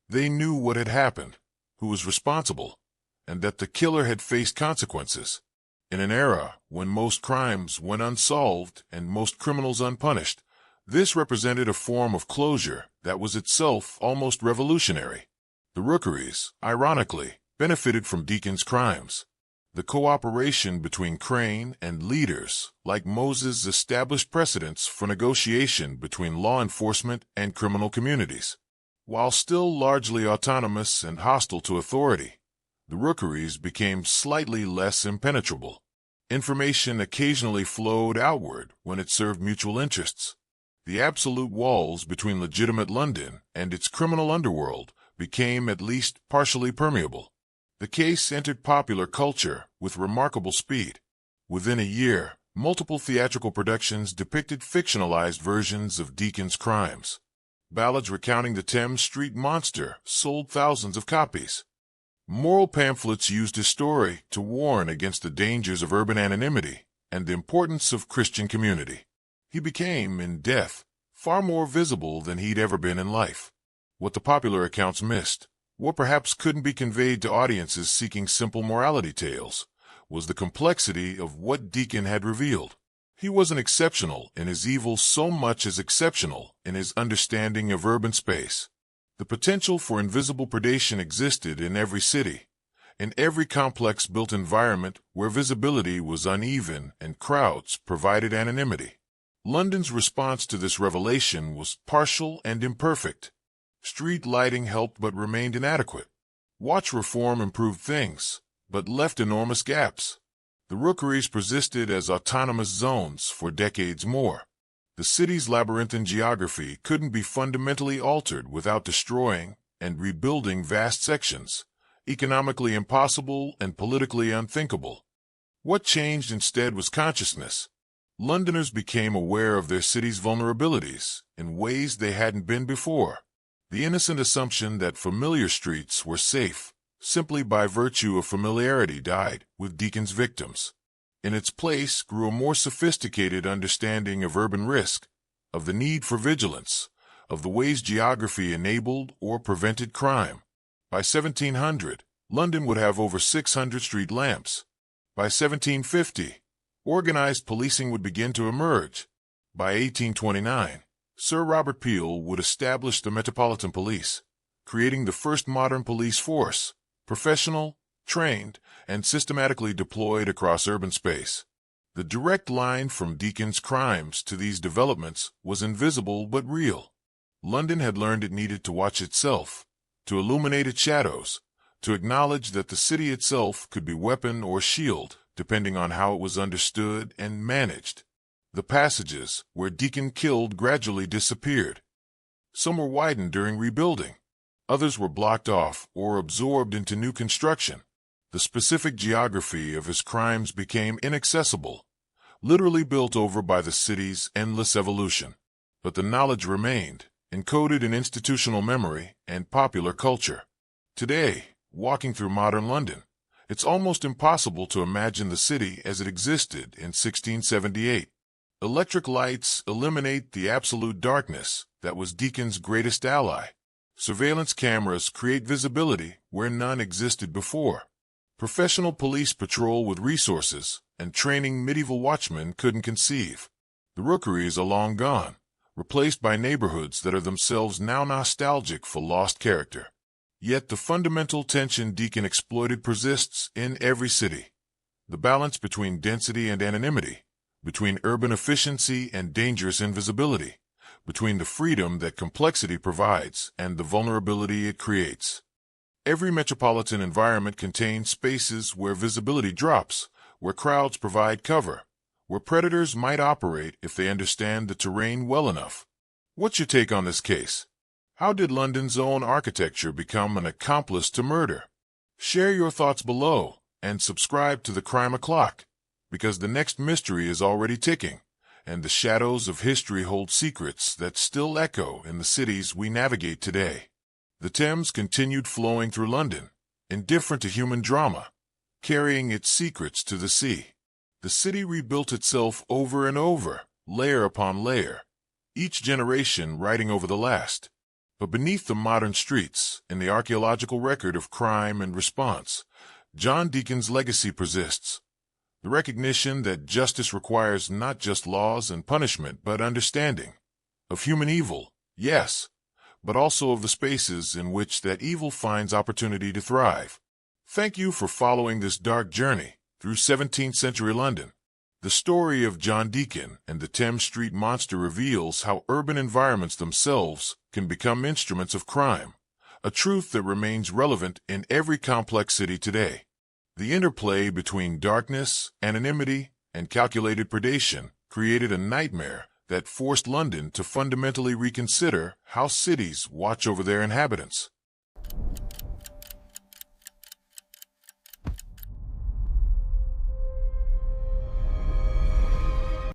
They knew what had happened, who was responsible, and that the killer had faced consequences. In an era when most crimes went unsolved and most criminals unpunished, this represented a form of closure that was itself almost revolutionary. The rookeries, ironically, benefited from Deacon's crimes. The cooperation between Crane and leaders like Moses established precedents for negotiation between law enforcement and criminal communities. While still largely autonomous and hostile to authority, the rookeries became slightly less impenetrable. Information occasionally flowed outward when it served mutual interests. The absolute walls between legitimate London and its criminal underworld became at least partially permeable. The case entered popular culture with remarkable speed. Within a year, multiple theatrical productions depicted fictionalized versions of Deacon's crimes. Ballads recounting the Thames Street monster sold thousands of copies. Moral pamphlets used his story to warn against the dangers of urban anonymity and the importance of Christian community. He became, in death, far more visible than he'd ever been in life. What the popular accounts missed, what perhaps couldn't be conveyed to audiences seeking simple morality tales, was the complexity of what Deacon had revealed. He wasn't exceptional in his evil so much as exceptional in his understanding of urban space. The potential for invisible predation existed in every city, in every complex built environment where visibility was uneven and crowds provided anonymity. London's response to this revelation was partial and imperfect. Street lighting helped but remained inadequate. Watch reform improved things, but left enormous gaps. The rookeries persisted as autonomous zones for decades more. The city's labyrinthine geography couldn't be fundamentally altered without destroying and rebuilding vast sections, economically impossible and politically unthinkable. What changed instead was consciousness. Londoners became aware of their city's vulnerabilities in ways they hadn't been before. The innocent assumption that familiar streets were safe simply by virtue of familiarity died with Deacon's victims. In its place grew a more sophisticated understanding of urban risk, of the need for vigilance, of the ways geography enabled or prevented crime. By 1700, London would have over 600 street lamps. By 1750, organized policing would begin to emerge. By 1829, Sir Robert Peel would establish the Metropolitan Police, creating the first modern police force, professional, trained, and systematically deployed across urban space. The direct line from Deacon's crimes to these developments was invisible but real. London had learned it needed to watch itself, to illuminate its shadows, to acknowledge that the city itself could be weapon or shield, depending on how it was understood and managed. The passages where Deacon killed gradually disappeared. Some were widened during rebuilding. Others were blocked off or absorbed into new construction. The specific geography of his crimes became inaccessible, literally built over by the city's endless evolution. But the knowledge remained, encoded in institutional memory and popular culture. Today, walking through modern London, it's almost impossible to imagine the city as it existed in 1678. Electric lights eliminate the absolute darkness that was Deacon's greatest ally. Surveillance cameras create visibility where none existed before. Professional police patrol with resources and training medieval watchmen couldn't conceive. The rookeries are long gone, replaced by neighborhoods that are themselves now nostalgic for lost character. Yet the fundamental tension Deacon exploited persists in every city. The balance between density and anonymity, between urban efficiency and dangerous invisibility, between the freedom that complexity provides and the vulnerability it creates. Every metropolitan environment contains spaces where visibility drops, where crowds provide cover, where predators might operate if they understand the terrain well enough. What's your take on this case? How did London's own architecture become an accomplice to murder? Share your thoughts below and subscribe to the Crime O'Clock, because the next mystery is already ticking, and the shadows of history hold secrets that still echo in the cities we navigate today. The Thames continued flowing through London, indifferent to human drama, carrying its secrets to the sea. The city rebuilt itself over and over, layer upon layer, each generation riding over the last. But beneath the modern streets, in the archaeological record of crime and response, John Deacon's legacy persists. The recognition that justice requires not just laws and punishment but understanding. Of human evil, yes, but also of the spaces in which that evil finds opportunity to thrive. Thank you for following this dark journey through 17th-century London. The story of John Deacon and the Thames Street Monster reveals how urban environments themselves can become instruments of crime, a truth that remains relevant in every complex city today. The interplay between darkness, anonymity, and calculated predation created a nightmare that forced London to fundamentally reconsider how cities watch over their inhabitants.